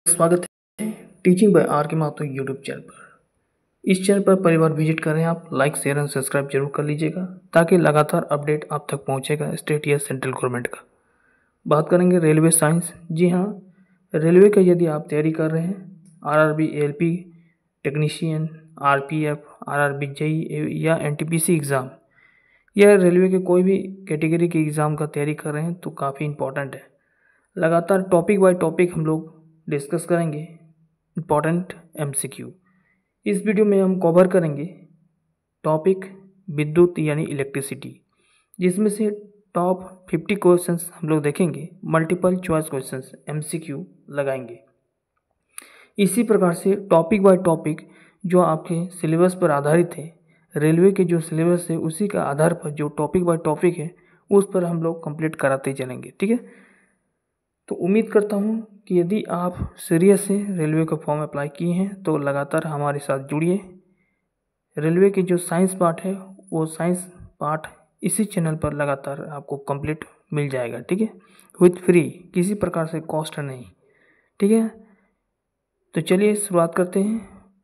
स्वागत है teaching bye are के माथुर यूट्यूब चैनल पर। इस चैनल पर पहली बार विजिट कर रहे हैं आप, लाइक शेयर एंड सब्सक्राइब जरूर कर लीजिएगा ताकि लगातार अपडेट आप तक पहुंचेगा स्टेट या सेंट्रल गवर्नमेंट का। बात करेंगे रेलवे साइंस। जी हाँ, रेलवे का यदि आप तैयारी कर रहे हैं, RRB ALP technician, RPF, RRB JEE या एनटीपीसी एग्ज़ाम या रेलवे के कोई भी कैटेगरी के एग्ज़ाम का तैयारी कर रहे हैं तो काफ़ी इंपॉर्टेंट है। लगातार टॉपिक बाय टॉपिक हम लोग डिस्कस करेंगे इम्पॉर्टेंट एमसीक्यू। इस वीडियो में हम कवर करेंगे टॉपिक विद्युत यानी इलेक्ट्रिसिटी, जिसमें से टॉप 50 क्वेश्चंस हम लोग देखेंगे, मल्टीपल चॉइस क्वेश्चंस एमसीक्यू लगाएंगे। इसी प्रकार से टॉपिक बाय टॉपिक जो आपके सिलेबस पर आधारित है, रेलवे के जो सिलेबस है उसी का आधार पर जो टॉपिक बाय टॉपिक है उस पर हम लोग कंप्लीट कराते चलेंगे। ठीक है, तो उम्मीद करता हूँ कि यदि आप सीरियस से रेलवे का फॉर्म अप्लाई किए हैं तो लगातार हमारे साथ जुड़िए। रेलवे की जो साइंस पार्ट है वो साइंस पार्ट इसी चैनल पर लगातार आपको कंप्लीट मिल जाएगा। ठीक है, विथ फ्री, किसी प्रकार से कॉस्ट नहीं। ठीक है, तो चलिए शुरुआत करते हैं।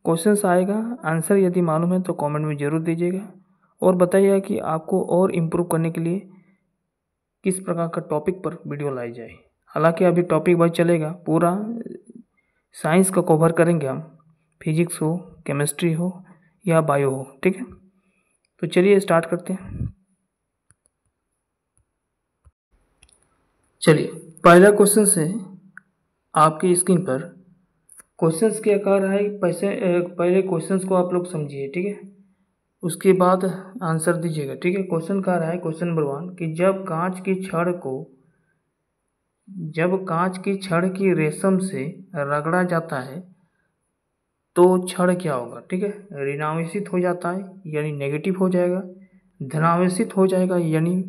क्वेश्चंस आएगा, आंसर यदि मालूम है तो कमेंट में ज़रूर दीजिएगा और बताइएगा कि आपको और इम्प्रूव करने के लिए किस प्रकार का टॉपिक पर वीडियो लाई जाए। हालांकि अभी टॉपिक वाइज चलेगा, पूरा साइंस का कवर करेंगे हम, फिजिक्स हो, केमिस्ट्री हो या बायो हो। ठीक है, तो चलिए स्टार्ट करते हैं। चलिए, पहला क्वेश्चन है आपकी स्क्रीन पर। क्वेश्चंस क्या कह रहा है, पहले क्वेश्चंस को आप लोग समझिए। ठीक है, उसके बाद आंसर दीजिएगा। ठीक है, क्वेश्चन कह रहा है, क्वेश्चन नंबर 1 कि जब कांच की छड़ की रेशम से रगड़ा जाता है तो छड़ क्या होगा। ठीक है, ऋणावेशित हो जाता है यानी नेगेटिव हो जाएगा, धनावेशित हो जाएगा यानी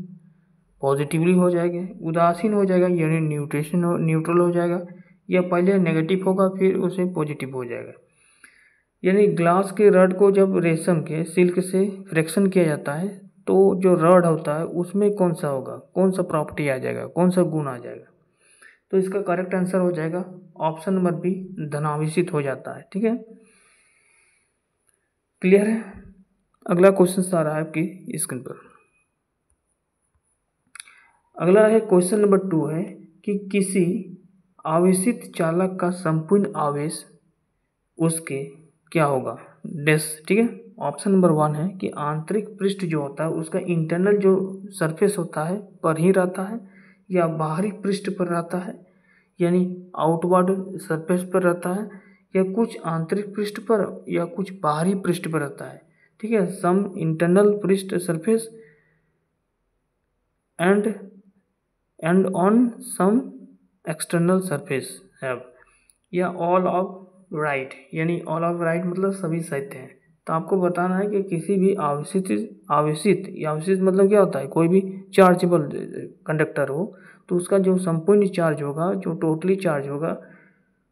पॉजिटिवली हो जाएगा, उदासीन हो जाएगा यानी न्यूट्रल हो जाएगा, या पहले नेगेटिव होगा फिर उसे पॉजिटिव हो जाएगा। यानी ग्लास के रड को जब रेशम के सिल्क से फ्रैक्शन किया जाता है तो जो रड होता है उसमें कौन सा होगा, कौन सा प्रॉपर्टी आ जाएगा, कौन सा गुण आ जाएगा। तो इसका करेक्ट आंसर हो जाएगा ऑप्शन नंबर बी, धनावेशित हो जाता है। ठीक है, क्लियर है। अगला क्वेश्चन आ रहा है आपकी स्क्रीन पर। अगला है क्वेश्चन नंबर 2 है कि किसी आवेशित चालक का संपूर्ण आवेश उसके क्या होगा डैश। ठीक है, ऑप्शन नंबर 1 है कि आंतरिक पृष्ठ जो होता है उसका इंटरनल जो सरफेस होता है पर ही रहता है या बाहरी पृष्ठ पर रहता है यानी आउटवर्ड सरफेस पर रहता है, या कुछ आंतरिक पृष्ठ पर या कुछ बाहरी पृष्ठ पर रहता है। ठीक है, सम इंटरनल पृष्ठ surface and on some external surface have, या ऑल ऑफ राइट, यानी ऑल ऑफ राइट मतलब सभी सत्य हैं। तो आपको बताना है कि किसी भी आवेशित मतलब क्या होता है, कोई भी चार्जेबल कंडक्टर हो तो उसका जो संपूर्ण चार्ज होगा, जो टोटली चार्ज होगा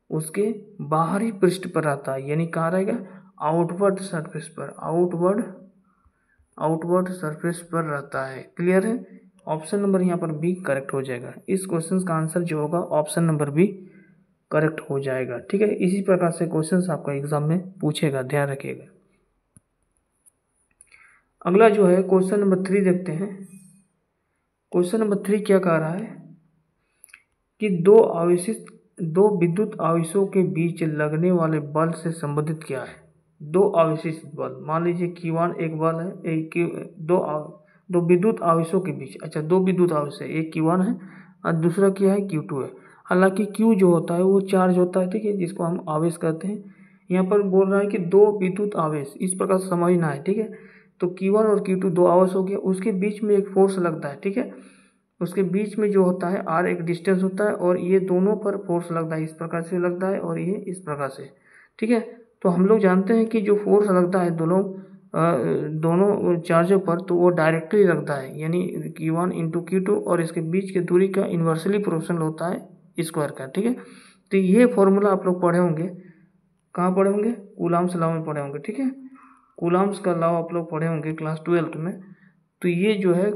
उसके बाहरी पृष्ठ पर रहता है, यानी कहाँ रहेगा, आउटवर्ड सरफेस पर, आउटवर्ड सरफेस पर रहता है। क्लियर है, ऑप्शन नंबर यहाँ पर बी करेक्ट हो जाएगा। इस क्वेश्चन का आंसर जो होगा ऑप्शन नंबर बी करेक्ट हो जाएगा। ठीक है, इसी प्रकार से क्वेश्चंस आपका एग्जाम में पूछेगा, ध्यान रखिएगा। अगला जो है क्वेश्चन नंबर 3 देखते हैं। क्वेश्चन नंबर 3 क्या कह रहा है कि दो विद्युत आवेशों के बीच लगने वाले बल से संबंधित क्या है। दो आवेशित बल, मान लीजिए Q1 एक बल है, दो विद्युत आवेशों के बीच, अच्छा दो विद्युत आवेश है, एक Q1 है और दूसरा क्या है Q2 है। हालांकि Q जो होता है वो चार्ज होता है, ठीक है, जिसको हम आवेश कहते हैं। यहाँ पर बोल रहा है कि दो विद्युत आवेश, इस प्रकार समझना है। ठीक है, तो Q1 और Q2 दो आवेश हो गया, उसके बीच में एक फोर्स लगता है। ठीक है, उसके बीच में जो होता है R एक डिस्टेंस होता है और ये दोनों पर फोर्स लगता है, इस प्रकार से लगता है और ये इस प्रकार से। ठीक है, तो हम लोग जानते हैं कि जो फोर्स लगता है दोनों चार्जों पर, तो वो डायरेक्टली लगता है, यानी Q1 इंटू Q2 और इसके बीच की दूरी का इन्वर्सली प्रोपोर्शनल होता है स्क्वायर का। ठीक है, तो ये फॉर्मूला आप लोग पढ़े होंगे, कहाँ पढ़े होंगे, कूलम्ब्स लॉ में पढ़े होंगे। ठीक है, कूलम्ब्स का लॉ आप लोग पढ़े होंगे क्लास 12 में। तो ये जो है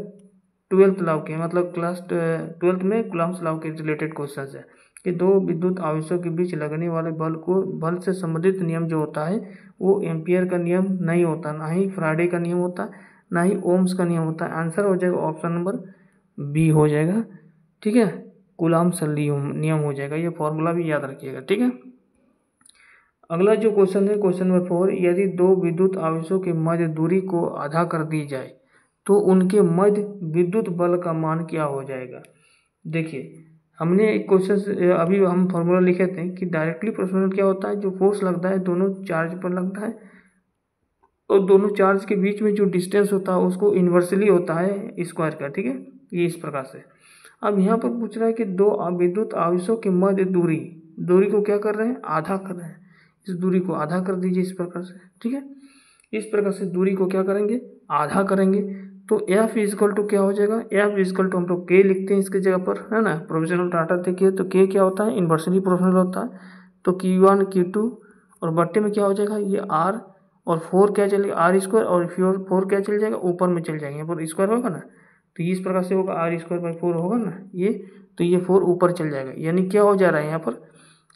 12th लॉ के मतलब क्लास 12th में कूलम्ब्स लॉ के रिलेटेड क्वेश्चन है। कि दो विद्युत आवेशों के बीच लगने वाले बल से संबंधित नियम जो होता है वो एम्पियर का नियम नहीं होता, ना ही फ्राडे का नियम होता, ना ही ओम्स का नियम होता है। आंसर हो जाएगा ऑप्शन नंबर बी हो जाएगा। ठीक है, कूलाम नियम हो जाएगा। ये फॉर्मूला भी याद रखिएगा। ठीक है, अगला जो क्वेश्चन है क्वेश्चन नंबर 4, यदि दो विद्युत आवेशों के मध्य दूरी को आधा कर दी जाए तो उनके मध्य विद्युत बल का मान क्या हो जाएगा। देखिए, हमने एक क्वेश्चन अभी हम फॉर्मूला लिखे थे कि डायरेक्टली प्रोपोर्शनल क्या होता है, जो फोर्स लगता है दोनों चार्ज पर लगता है और दोनों चार्ज के बीच में जो डिस्टेंस होता है उसको इन्वर्सली होता है स्क्वायर का। ठीक है, ये इस प्रकार से। अब यहाँ पर पूछ रहा है कि दो विद्युत आवेशों के मध्य दूरी को क्या कर रहे हैं, आधा कर रहे हैं। इस दूरी को आधा कर दीजिए इस प्रकार से। ठीक है, इस प्रकार से दूरी को क्या करेंगे, आधा करेंगे। तो एफ इजकल टू क्या हो जाएगा, एफ इजकल टू हम लोग के लिखते हैं इसकी जगह पर, है ना। प्रोपोर्शनल डाटा देखिए तो के क्या होता है, इन्वर्सली प्रोपोर्शनल होता है। तो Q1 Q2 और बट्टे में क्या हो जाएगा, ये आर और 4 क्या चलेगा, आर स्क्वायर, और 4 क्या चल जाएगा, ऊपर में चल जाएंगे, यहाँ पर स्क्वायर होगा ना, तो इस प्रकार से होगा आर स्क्वायर बाई 4 होगा ना ये, तो ये 4 ऊपर चल जाएगा। यानी क्या हो जा रहा है यहाँ पर,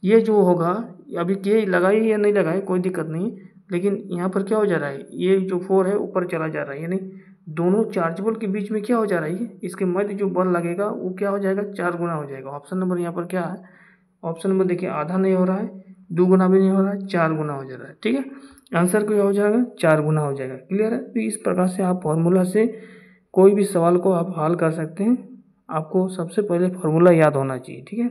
ये जो होगा, अभी के लगाई या नहीं लगाए कोई दिक्कत नहीं, लेकिन यहाँ पर क्या हो जा रहा है, ये जो 4 है ऊपर चला जा रहा है। यानी दोनों चार्जेबल के बीच में क्या हो जा रहा है, इसके मध्य जो बल लगेगा वो क्या हो जाएगा, 4 गुना हो जाएगा। ऑप्शन नंबर यहाँ पर क्या है, ऑप्शन नंबर देखिए, आधा नहीं हो रहा है, 2 गुना भी नहीं हो रहा है, 4 गुना हो जा रहा है। ठीक है, आंसर क्या हो जाएगा, 4 गुना हो जाएगा। क्लियर है। तो इस प्रकार से आप फॉर्मूला से कोई भी सवाल को आप हल कर सकते हैं। आपको सबसे पहले फॉर्मूला याद होना चाहिए। ठीक है,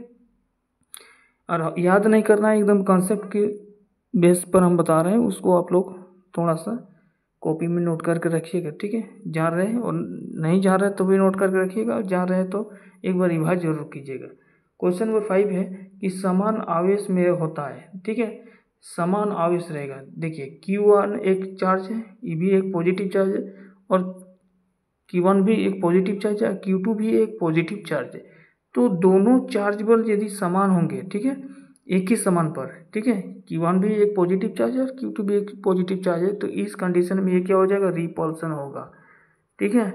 और याद नहीं करना है, एकदम कॉन्सेप्ट के बेस पर हम बता रहे हैं, उसको आप लोग थोड़ा सा कॉपी में नोट करके रखिएगा। ठीक है, जान रहे हैं और नहीं जान रहे तो भी नोट करके रखिएगा, और जान रहे हैं तो एक बार रिवाइज जरूर कीजिएगा। क्वेश्चन नंबर 5 है कि समान आवेश में होता है। ठीक है, समान आवेश रहेगा। देखिए, Q1 एक चार्ज है, ये भी एक पॉजिटिव चार्ज है, और Q1 भी एक पॉजिटिव चार्ज है, Q2 भी एक पॉजिटिव चार्ज है। तो दोनों चार्ज बल यदि समान होंगे, ठीक है, एक ही समान पर, ठीक है, Q1 भी एक पॉजिटिव चार्ज है और Q2 भी एक पॉजिटिव चार्ज है, तो इस कंडीशन में ये क्या हो जाएगा, रिपल्सन होगा। ठीक है,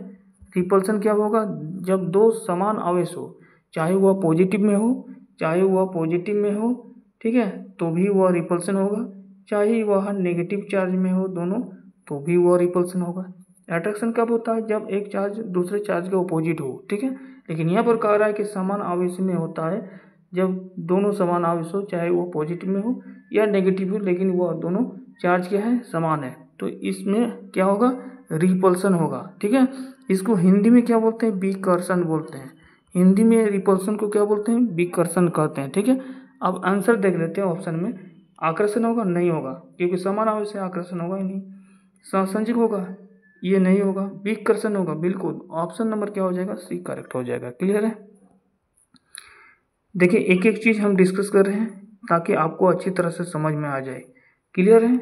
रिपल्सन क्या होगा, जब दो समान आवेश हो, चाहे वह पॉजिटिव में हो चाहे वह पॉजिटिव में हो, ठीक है, तो भी वह रिपल्सन होगा, चाहे वह नेगेटिव चार्ज में हो दोनों, तो भी वह रिपल्सन होगा। अट्रैक्शन कब होता है, जब एक चार्ज दूसरे चार्ज के अपोजिट हो। ठीक है, लेकिन यहाँ पर कह रहा है कि समान आवेश में होता है, जब दोनों समान आवेश हो, चाहे वो पॉजिटिव में हो या नेगेटिव हो, लेकिन वह दोनों चार्ज क्या है, समान है, तो इसमें क्या होगा, रिपल्सन होगा। ठीक है, इसको हिंदी में क्या बोलते हैं, विकर्षण बोलते हैं। हिंदी में रिपल्सन को क्या बोलते हैं, विकर्षण कहते हैं। ठीक है, अब आंसर देख लेते हैं। ऑप्शन में आकर्षण होगा, नहीं होगा, क्योंकि समान आवेश से आकर्षण होगा ही नहीं। सहसंजिक होगा, ये नहीं होगा। विकर्षण होगा, बिल्कुल ऑप्शन नंबर क्या हो जाएगा, सी करेक्ट हो जाएगा। क्लियर है। देखिए, एक एक चीज़ हम डिस्कस कर रहे हैं ताकि आपको अच्छी तरह से समझ में आ जाए। क्लियर है।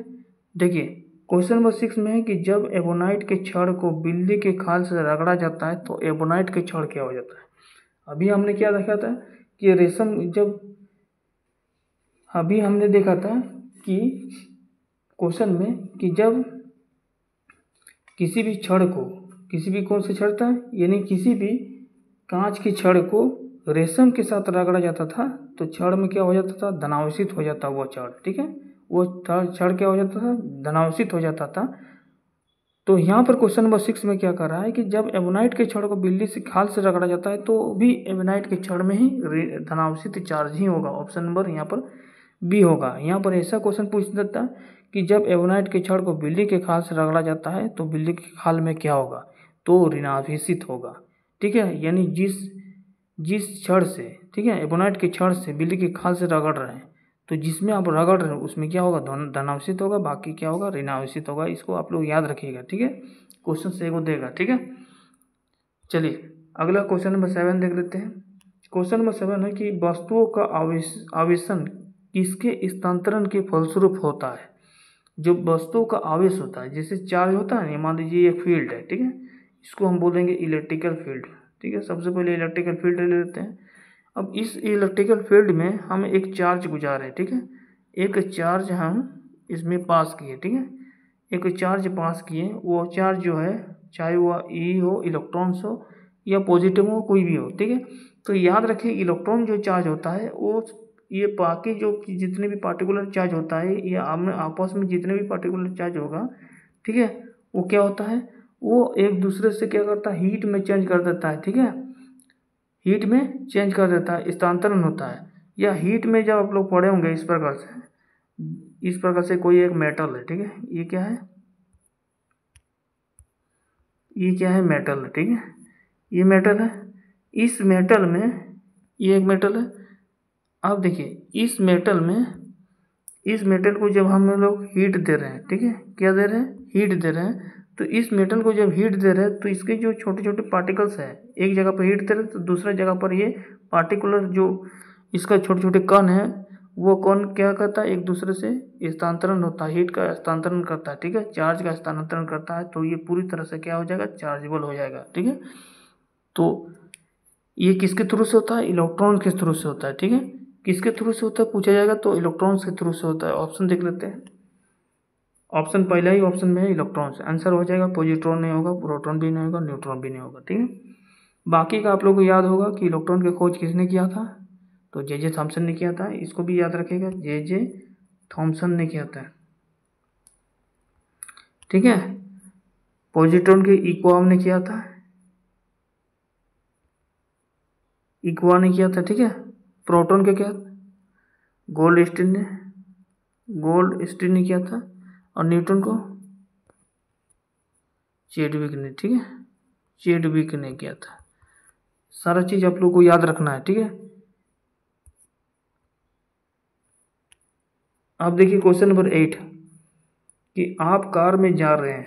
देखिए, क्वेश्चन नंबर 6 में है कि जब एबोनाइट के छड़ को बिल्ली के खाल से रगड़ा जाता है तो एबोनाइट के छड़ क्या हो जाता है। अभी हमने क्या देखा था कि रेशम, जब अभी हमने देखा था कि क्वेश्चन में कि जब किसी भी छड़ को, किसी भी कौन से छड़ था, यानी किसी भी कांच की छड़ को रेशम के साथ रगड़ा जाता था तो छड़ में क्या हो जाता था, धनावेशित हो जाता वो छड़। ठीक है, वो छड़ क्या हो जाता था, धनावेशित हो जाता था। तो यहाँ पर क्वेश्चन नंबर 6 में क्या कर रहा है कि जब एबोनाइट के छड़ को बिल्ली से खाल से रगड़ा जाता है तो भी एबोनाइट के छड़ में ही धनावेशित चार्ज ही होगा। ऑप्शन नंबर यहाँ पर बी होगा। यहाँ पर ऐसा क्वेश्चन पूछ देता कि जब एबोनाइट के छड़ को बिल्ली के खाल से रगड़ा जाता है तो बिल्ली के खाल में क्या होगा, तो ऋणावेशित होगा। ठीक है, यानी जिस छड़ से, ठीक है, एबोनाइट के छड़ से बिल्ली के खाल से रगड़ रहे हैं, तो जिसमें आप रगड़ रहे हो उसमें क्या होगा, धनावेशित होगा, बाकी क्या होगा, ऋणावेशित होगा। इसको आप लोग याद रखिएगा। ठीक है, क्वेश्चन से को देगा। ठीक है, चलिए अगला क्वेश्चन नंबर 7 देख लेते हैं। क्वेश्चन नंबर 7 है कि वस्तुओं का आवेशन किसके स्थानांतरण के फलस्वरूप होता है। जो वस्तुओं का आवेश होता है, जैसे चार्ज होता है, मान लीजिए ये फील्ड है, ठीक है, इसको हम बोलेंगे इलेक्ट्रिकल फील्ड। ठीक है, सबसे पहले इलेक्ट्रिकल फील्ड ले लेते हैं। अब इस इलेक्ट्रिकल फील्ड में हम एक चार्ज गुजारे, ठीक है, एक चार्ज हम इसमें पास किए। ठीक है, एक चार्ज पास किए, वो चार्ज जो है, चाहे वह ई हो, इलेक्ट्रॉन्स हो या पॉजिटिव हो, कोई भी हो, ठीक है। तो याद रखिए इलेक्ट्रॉन जो चार्ज होता है वो ये बाकी जो जितने भी पार्टिकुलर चार्ज होता है ये आपस में जितने भी पार्टिकुलर चार्ज होगा, ठीक है, वो क्या होता है, वो एक दूसरे से क्या करता है, हीट में चेंज कर देता है, ठीक है, हीट में चेंज कर देता है, स्थानांतरण होता है। या हीट में जब आप लोग पढ़े होंगे इस प्रकार से कोई एक मेटल है, ठीक है, ये क्या है, ये क्या है, मेटल है, ठीक है, ये मेटल है। इस मेटल में ये एक मेटल है। अब देखिए इस मेटल को जब हम लोग हीट दे रहे हैं, ठीक है, क्या दे रहे हैं, हीट दे रहे हैं। तो इस मेटल को जब हीट दे रहे हैं तो इसके जो छोटे छोटे पार्टिकल्स हैं, एक जगह पर हीट दे रहे हैं तो दूसरा जगह पर ये पार्टिकुलर जो इसका छोटे छोटे कण है, वो कण क्या करता है, एक दूसरे से स्थानांतरण होता है, हीट का स्थानांतरण करता है, ठीक है, चार्ज का स्थानांतरण करता है। तो ये पूरी तरह से क्या हो जाएगा, चार्जेबल हो जाएगा, ठीक है। तो ये किसके थ्रू से होता है, इलेक्ट्रॉन के थ्रू से होता है, ठीक है। किसके थ्रू से होता है पूछा जाएगा तो इलेक्ट्रॉन्स के थ्रू से होता है। ऑप्शन देख लेते हैं, ऑप्शन पहला ही ऑप्शन में है इलेक्ट्रॉन से, आंसर हो जाएगा पॉजिट्रॉन नहीं होगा, प्रोटॉन भी नहीं होगा, न्यूट्रॉन भी नहीं होगा, ठीक है। बाकी का आप लोगों को याद होगा कि इलेक्ट्रॉन की खोज किसने किया था, तो जे थॉमसन ने किया था। इसको भी याद रखिएगा, जे थॉमसन ने किया था, ठीक है। पॉजिट्रॉन के इक्वाम ने किया था, इक्वा ने किया था, ठीक है। प्रोटॉन के क्या, गोल्ड स्टीन ने किया था। और न्यूटन को चेडविक ने, ठीक है, चेडविक ने किया था। सारा चीज आप लोग को याद रखना है, ठीक है। अब देखिए क्वेश्चन नंबर 8 कि आप कार में जा रहे हैं,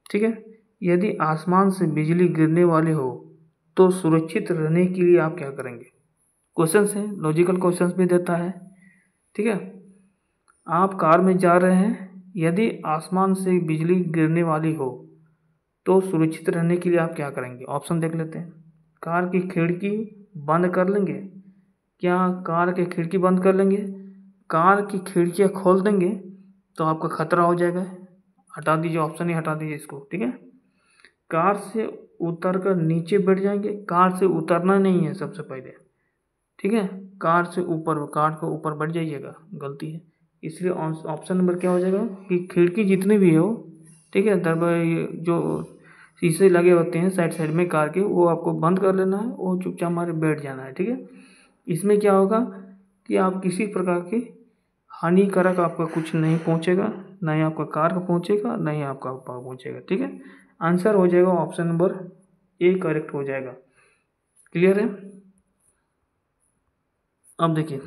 ठीक है, यदि आसमान से बिजली गिरने वाली हो तो सुरक्षित रहने के लिए आप क्या करेंगे। क्वेश्चन है, लॉजिकल क्वेश्चन भी देता है, ठीक है। आप कार में जा रहे हैं, यदि आसमान से बिजली गिरने वाली हो तो सुरक्षित रहने के लिए आप क्या करेंगे। ऑप्शन देख लेते हैं। कार की खिड़की बंद कर लेंगे, क्या कार की खिड़की बंद कर लेंगे, कार की खिड़कियाँ खोल देंगे तो आपका खतरा हो जाएगा, हटा दीजिए, ऑप्शन ही हटा दीजिए इसको, ठीक है। कार से उतर कर नीचे बैठ जाएंगे, कार से उतरना नहीं है सबसे पहले, ठीक है, कार से ऊपर, कार को ऊपर बैठ जाइएगा, गलती है। इसलिए ऑप्शन नंबर क्या हो जाएगा कि खिड़की जितनी भी हो, ठीक है, दरवाजे जो शीशे लगे होते हैं साइड साइड में कार के, वो आपको बंद कर लेना है और चुपचाप मारे बैठ जाना है, ठीक है। इसमें क्या होगा कि आप किसी प्रकार की हानिकारक आपका कुछ नहीं पहुंचेगा, ना ही आपका कार को पहुंचेगा, ना ही आपका पहुंचेगा, ठीक है। आंसर हो जाएगा ऑप्शन नंबर ए करेक्ट हो जाएगा। क्लियर है। अब देखिए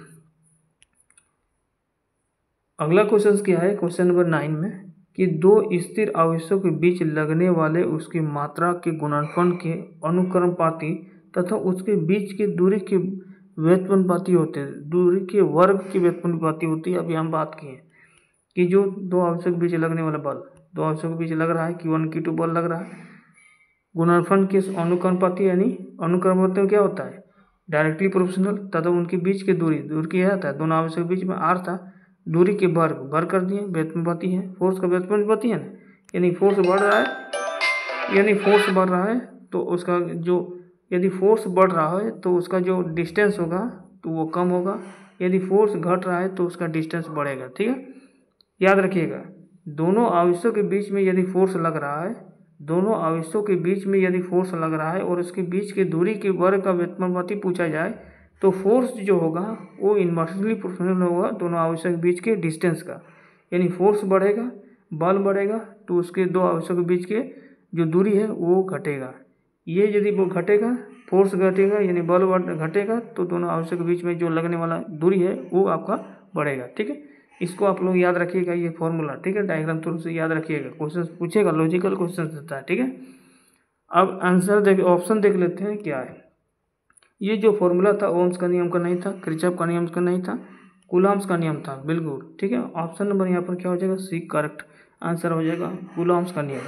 अगला क्वेश्चन क्या है, क्वेश्चन नंबर 9 में कि दो स्थिर आवेशों के बीच लगने वाले उसकी मात्रा के गुणनफल के अनुक्रमपाती तथा उसके बीच की दूरी के व्युत्पन्नपाती होते हैं, दूरी के वर्ग की व्युत्पन्नपाती होती है। अभी हम बात किए कि जो दो आवेशों के बीच लगने वाला बल, दो आवेशों के बीच लग रहा है, Q1 Q2 बल लग रहा है, गुणनफल के अनुक्रमपाती यानी अनुक्रमपाती में क्या होता है, डायरेक्टली प्रोपोर्शनल तथा उनके बीच की दूरी क्या होता है, दोनों आवेशों के बीच में R था, दूरी के वर्ग कर दिए, व्युत्पन्नपाती है, फोर्स का व्युत्पन्नपाती है ना, यानी फोर्स बढ़ रहा है, यानी फोर्स बढ़ रहा है तो उसका जो, यदि फोर्स बढ़ रहा है तो उसका जो डिस्टेंस होगा तो वो कम होगा, यदि फोर्स घट रहा है तो उसका डिस्टेंस बढ़ेगा, ठीक है। याद रखिएगा दोनों आवेशों के बीच में यदि फोर्स लग रहा है, दोनों आवेशों के बीच में यदि फोर्स लग रहा है और उसके बीच की दूरी के वर्ग का व्युत्पन्नपाती पूछा जाए तो फोर्स जो होगा वो इन्वर्सली प्रोपोर्शनल होगा दोनों आवेशों के बीच के डिस्टेंस का, यानी फोर्स बढ़ेगा, बल बढ़ेगा तो उसके दो आवेशों के बीच के जो दूरी है वो घटेगा। ये यदि वो घटेगा, फोर्स घटेगा यानी बल घटेगा तो दोनों आवेशों के बीच में जो लगने वाला दूरी है वो आपका बढ़ेगा, ठीक है। इसको आप लोग याद रखिएगा, ये फॉर्मूला, ठीक है, डायग्राम थ्रू से याद रखिएगा, क्वेश्चन पूछेगा, लॉजिकल क्वेश्चन देता है, ठीक है। अब आंसर देख, ऑप्शन देख लेते हैं क्या है। ये जो फॉर्मूला था ओम्स का नियम का नहीं था, किरचॉफ का नियम का नहीं था, कूलॉम्स का नियम था, बिल्कुल ठीक है। ऑप्शन नंबर यहाँ पर क्या हो जाएगा, सी करेक्ट आंसर हो जाएगा, कूलॉम्स का नियम।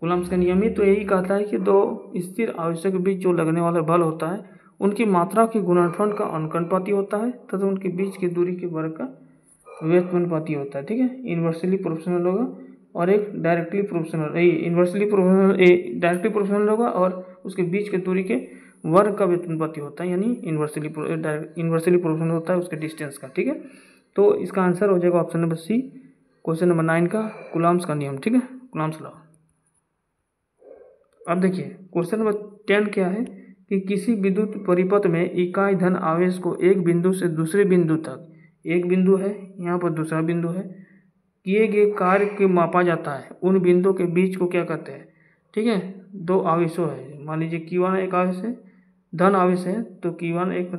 कूलॉम्स का नियम ही तो यही कहता है कि दो स्थिर आवेशों के बीच जो लगने वाला बल होता है उनकी मात्रा के गुणनफल का अनुपाती होता है तथा उनके बीच की दूरी के वर्ग का व्युत्पन्नपाती होता है, ठीक है, इन्वर्सली प्रोपोर्शनल होगा और एक directly proportional, inversely proportional, directly proportional होगा और उसके बीच के दूरी के वर्ग का व्युत्पत्ति होता है, यानी इन्वर्सली प्रोपोर्शनल होता है उसके डिस्टेंस का। ठीक है, तो इसका आंसर हो जाएगा option number C, question number 9 का कूलम्ब्स का नियम। ठीक है, कूलम्ब्स लॉ। अब देखिए क्वेश्चन नंबर 10 क्या है कि किसी विद्युत परिपथ में इकाई धन आवेश को एक बिंदु से दूसरे बिंदु तक, एक बिंदु है यहाँ पर, दूसरा बिंदु है, किए गए कार्य के मापा जाता है। उन बिंदुओं के बीच को क्या कहते हैं? ठीक है, दो आवेशों है, मान लीजिए Q1 एक आवेश है, धन आवेश है, तो Q1 एक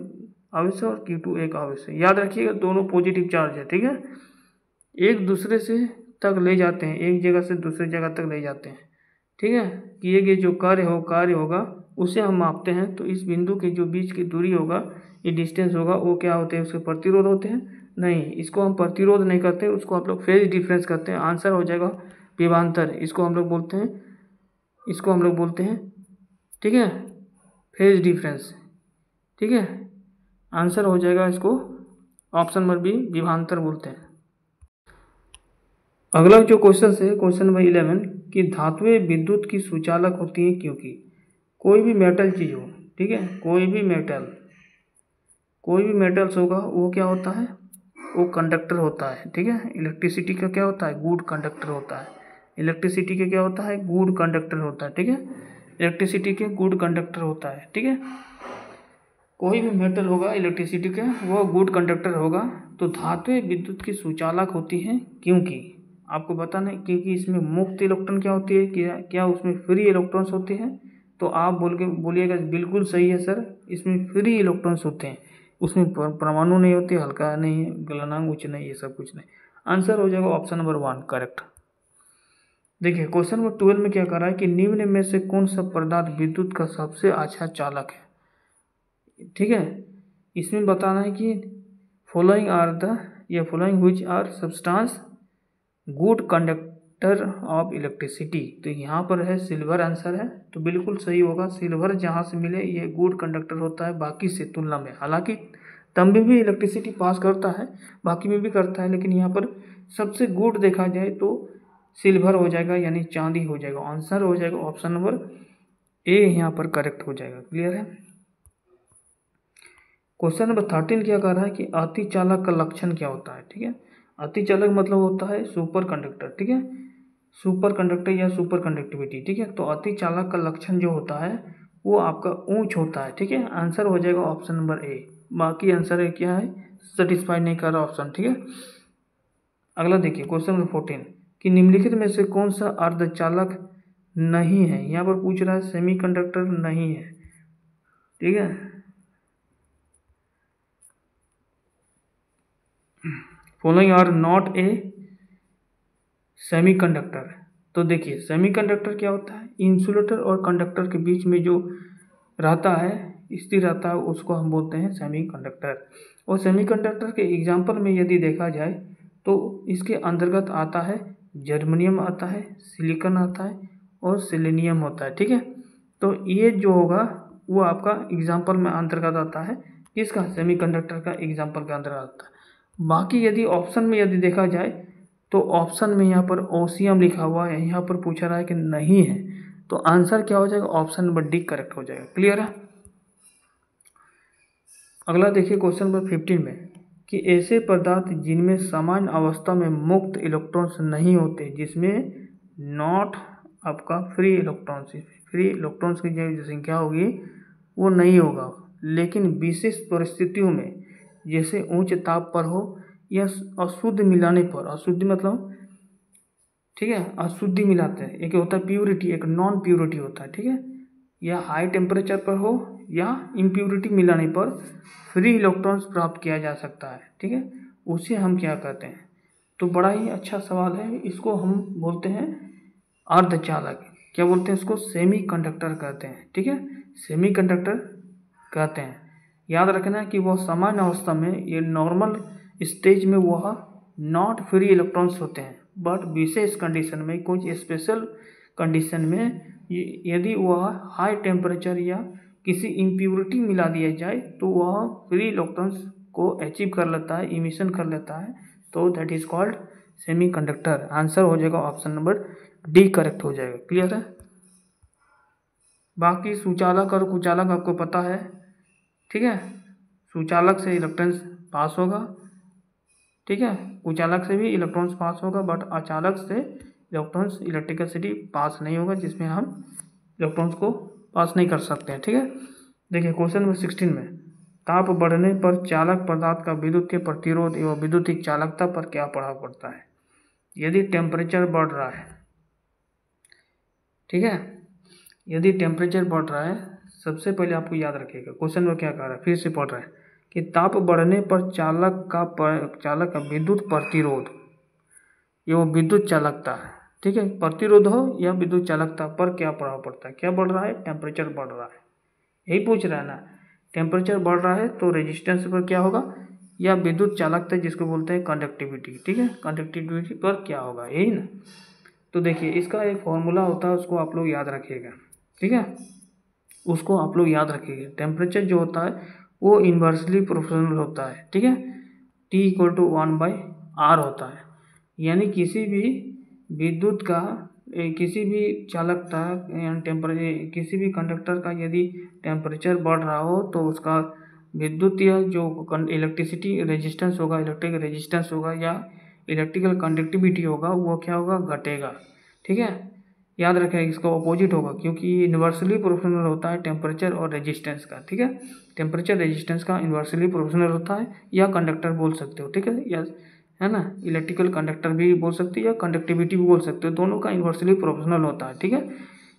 आवेश है और Q2 एक आवेश है। याद रखिएगा दोनों पॉजिटिव चार्ज है। ठीक है, एक दूसरे से तक ले जाते हैं, एक जगह से दूसरी जगह तक ले जाते हैं। ठीक है, किए गए जो कार्य होगा उसे हम मापते हैं। तो इस बिंदु के जो बीच की दूरी होगा, ये डिस्टेंस होगा, वो क्या होते हैं? उसके प्रतिरोध होते हैं। नहीं, इसको हम प्रतिरोध नहीं करते, उसको आप लोग फेज डिफरेंस करते हैं। आंसर हो जाएगा विभवांतर, इसको हम लोग बोलते हैं, ठीक है, फेज डिफरेंस। ठीक है, आंसर हो जाएगा इसको ऑप्शन नंबर बी, विभवांतर बोलते हैं। अगला जो क्वेश्चन है, क्वेश्चन नंबर 11 कि धातुएं विद्युत की सुचालक होती हैं क्योंकि कोई भी मेटल चीज हो, ठीक है, कोई भी मेटल्स होगा वो क्या होता है? वो कंडक्टर होता है। ठीक है, इलेक्ट्रिसिटी का क्या होता है? गुड कंडक्टर होता है। इलेक्ट्रिसिटी का क्या होता है? गुड कंडक्टर होता है। ठीक है, इलेक्ट्रिसिटी के गुड कंडक्टर होता है। ठीक है, कोई भी मेटल होगा इलेक्ट्रिसिटी का, वो गुड कंडक्टर होगा। तो धातुएं विद्युत की सुचालक होती हैं क्योंकि आपको बताना है, क्योंकि इसमें मुक्त इलेक्ट्रॉन क्या होती है, क्या उसमें फ्री इलेक्ट्रॉन्स होते हैं? तो आप बोलिएगा बिल्कुल सही है सर, इसमें फ्री इलेक्ट्रॉन्स होते हैं, उसमें परमाणु नहीं होते, हल्का नहीं, गलनांक उच्च नहीं, ये सब कुछ नहीं। आंसर हो जाएगा ऑप्शन नंबर 1 करेक्ट। देखिए क्वेश्चन नंबर 12 में क्या कर रहा है कि निम्न में से कौन सा पदार्थ विद्युत का सबसे अच्छा चालक है? ठीक है, इसमें बताना है कि following which are substance good conductor of electricity. तो यहाँ पर है सिल्वर आंसर है, तो बिल्कुल सही होगा। सिल्वर जहाँ से मिले ये गुड कंडक्टर होता है बाकी से तुलना में। हालांकि तांबे भी इलेक्ट्रिसिटी पास करता है, बाकी में भी करता है, लेकिन यहाँ पर सबसे गुड देखा जाए तो सिल्वर हो जाएगा, यानी चांदी हो जाएगा। आंसर हो जाएगा ऑप्शन नंबर ए यहाँ पर करेक्ट हो जाएगा। क्लियर है। क्वेश्चन नंबर 13 क्या कर रहा है कि अतिचालक का लक्षण क्या होता है? ठीक है, अतिचालक मतलब होता है सुपर कंडक्टर। ठीक है, सुपर कंडक्टर या सुपर कंडक्टिविटी। ठीक है, तो अतिचालक का लक्षण जो होता है वो आपका ऊंच होता है। ठीक है, आंसर हो जाएगा ऑप्शन नंबर ए। बाकी आंसर है क्या है, सेटिस्फाई नहीं कर रहा ऑप्शन। ठीक है, अगला देखिए क्वेश्चन नंबर 14 कि निम्नलिखित में से कौन सा अर्धचालक नहीं है? यहाँ पर पूछ रहा है सेमीकंडक्टर नहीं है। ठीक है, following are not a semiconductor. तो देखिए सेमीकंडक्टर क्या होता है? इंसुलेटर और कंडक्टर के बीच में जो रहता है, स्थिर रहता है, उसको हम बोलते हैं सेमीकंडक्टर। और सेमीकंडक्टर के एग्जाम्पल में यदि देखा जाए तो इसके अंतर्गत आता है जर्मेनियम आता है, सिलिकॉन आता है और सेलेनियम होता है। ठीक है, तो ये जो होगा वो आपका एग्जाम्पल में अंतर्गत आता है, किसका? सेमीकंडक्टर का एग्जाम्पल के अंतर्गत आता है। बाकी यदि ऑप्शन में यदि देखा जाए तो ऑप्शन में यहाँ पर ओसियम लिखा हुआ है, यहाँ पर पूछा रहा है कि नहीं है, तो आंसर क्या हो जाएगा? ऑप्शन नंबर डी करेक्ट हो जाएगा। क्लियर है। अगला देखिए क्वेश्चन नंबर 15 में कि ऐसे पदार्थ जिनमें सामान्य अवस्था में मुक्त इलेक्ट्रॉन्स नहीं होते, जिसमें नॉट आपका फ्री इलेक्ट्रॉन्स की जो संख्या होगी वो नहीं होगा, लेकिन विशेष परिस्थितियों में जैसे उच्च ताप पर हो या अशुद्ध मिलाने पर, अशुद्ध मतलब ठीक है, अशुद्धि मिलाते हैं, एक होता है प्यूरिटी, एक नॉन प्यूरिटी होता है। ठीक है, या हाई टेम्परेचर पर हो या इम्प्यूरिटी मिलाने पर फ्री इलेक्ट्रॉन्स प्राप्त किया जा सकता है। ठीक है, उसे हम क्या कहते हैं? तो बड़ा ही अच्छा सवाल है, इसको हम बोलते हैं अर्धचालक। क्या बोलते हैं इसको? सेमी कंडक्टर कहते हैं। ठीक है, सेमी कंडक्टर कहते हैं। याद रखना कि वह सामान्य अवस्था में, ये नॉर्मल स्टेज में वह नॉट फ्री इलेक्ट्रॉन्स होते हैं, बट विशेष कंडीशन में, कुछ स्पेशल कंडीशन में यदि वह हाई टेम्परेचर या किसी इम्प्यूरिटी मिला दिया जाए तो वह फ्री इलेक्ट्रॉन्स को अचीव कर लेता है, इमिशन कर लेता है, तो that is called semiconductor. Answer हो जाएगा ऑप्शन नंबर डी करेक्ट हो जाएगा। क्लियर है। बाकी सुचालक और कुचालक आपको पता है, ठीक है। सुचालक से इलेक्ट्रॉन्स पास होगा, ठीक है। कुचालक से भी इलेक्ट्रॉन्स पास होगा, बट अचालक से इलेक्ट्रॉन्स इलेक्ट्रिसिटी पास नहीं होगा, जिसमें हम इलेक्ट्रॉन्स को पास नहीं कर सकते हैं, ठीक है। देखिए क्वेश्चन नंबर 16 में, ताप बढ़ने पर चालक पदार्थ का विद्युत के प्रतिरोध एवं विद्युतीय चालकता पर क्या प्रभाव पड़ता है। यदि टेम्परेचर बढ़ रहा है, ठीक है, यदि टेम्परेचर बढ़ रहा है, सबसे पहले आपको याद रखिएगा क्वेश्चन में क्या कह रहा है, फिर से पढ़ रहा है कि ताप बढ़ने पर चालक का विद्युत प्रतिरोध एवं विद्युत चालकता, ठीक है, प्रतिरोध हो या विद्युत चालकता पर क्या प्रभाव पड़ता है। क्या बढ़ रहा है, टेम्परेचर बढ़ रहा है, यही पूछ रहा है ना। टेम्परेचर बढ़ रहा है तो रेजिस्टेंस पर क्या होगा, या विद्युत चालकता जिसको बोलते हैं कंडक्टिविटी, ठीक है, कंडक्टिविटी पर क्या होगा, यही ना। तो देखिए इसका एक फॉर्मूला होता है, उसको आप लोग याद रखिएगा, ठीक है, उसको आप लोग याद रखिएगा। टेम्परेचर जो होता है वो इन्वर्सली प्रोपोर्शनल होता है, ठीक है, T=1/R होता है। यानी किसी भी विद्युत का किसी भी चालकता किसी भी कंडक्टर का यदि टेम्परेचर बढ़ रहा हो तो उसका विद्युत या जो इलेक्ट्रिसिटी रेजिस्टेंस होगा, इलेक्ट्रिक रेजिस्टेंस होगा या इलेक्ट्रिकल कंडक्टिविटी होगा, वो क्या होगा, घटेगा, ठीक है। याद रखें इसका ऑपोजिट होगा, क्योंकि ये इन्वर्सली प्रोपोर्शनल होता है टेम्परेचर और रेजिस्टेंस का, ठीक है। टेम्परेचर रेजिस्टेंस का इन्वर्सली प्रोपोर्शनल होता है, या कंडक्टर बोल सकते हो, ठीक है, या है ना, इलेक्ट्रिकल कंडक्टर भी बोल सकते हो या कंडक्टिविटी भी बोल सकते हो, दोनों का इन्वर्सली प्रोपोर्शनल होता है, ठीक है।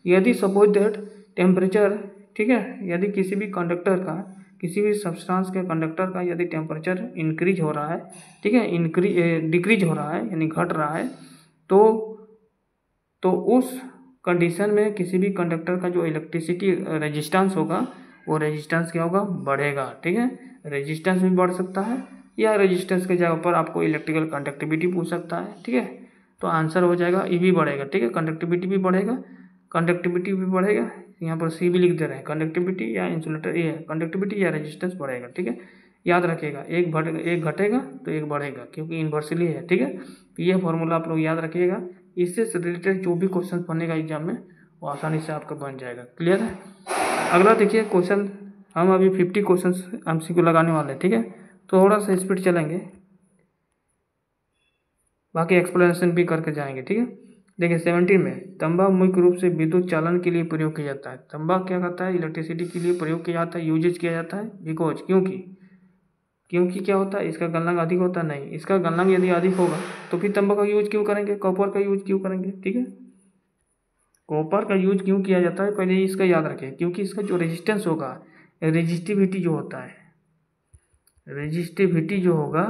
यदि सपोज दैट टेम्परेचर, ठीक है, यदि किसी भी कंडक्टर का, किसी भी सब्सटेंस के कंडक्टर का यदि टेम्परेचर इंक्रीज हो रहा है, ठीक है, डिक्रीज हो रहा है यानी घट रहा है, तो उस कंडीशन में किसी भी कंडक्टर का जो इलेक्ट्रिसिटी रेजिस्टेंस होगा वो रेजिस्टेंस क्या होगा, बढ़ेगा, ठीक है। रेजिस्टेंस भी बढ़ सकता है या रेजिस्टेंस के जगह पर आपको इलेक्ट्रिकल कंडक्टिविटी पूछ सकता है, ठीक है। तो आंसर हो जाएगा ई भी बढ़ेगा, ठीक है, कंडक्टिविटी भी बढ़ेगा, कंडक्टिविटी भी बढ़ेगा, यहाँ पर सी भी लिख दे रहे हैं, कंडक्टिविटी या इंसुलेटर, ये कंडक्टिविटी या रेजिस्टेंस बढ़ेगा, ठीक है। याद रखिएगा एक घटेगा तो एक बढ़ेगा, क्योंकि इन्वर्सली है, ठीक है। तो ये फॉर्मूला आप लोग याद रखिएगा, इससे रिलेटेड जो भी क्वेश्चन बनेगा एग्जाम में वो आसानी से आपका बन जाएगा। क्लियर है। अगला देखिए क्वेश्चन, हम अभी 50 क्वेश्चन एमसीक्यू लगाने वाले हैं, ठीक है, थोड़ा सा स्पीड चलेंगे, बाकी एक्सप्लेनेशन भी करके जाएंगे, ठीक है। देखिए 17 में, तंबा मुख्य रूप से विद्युत चालन के लिए प्रयोग किया जाता है। तंबा क्या करता है, इलेक्ट्रिसिटी के लिए प्रयोग किया जाता है, यूजेज किया जाता है, बिकॉज क्योंकि क्या होता है, इसका गलनांक अधिक होता है, नहीं, इसका गलनांक यदि अधिक होगा तो फिर तंबा का यूज क्यों करेंगे, कॉपर का यूज क्यों करेंगे, ठीक है। कॉपर का यूज क्यों किया जाता है, पहले इसका याद रखें, क्योंकि इसका जो रेजिस्टेंस होगा, रेजिस्टिविटी जो होता है, रेजिस्टिविटी जो होगा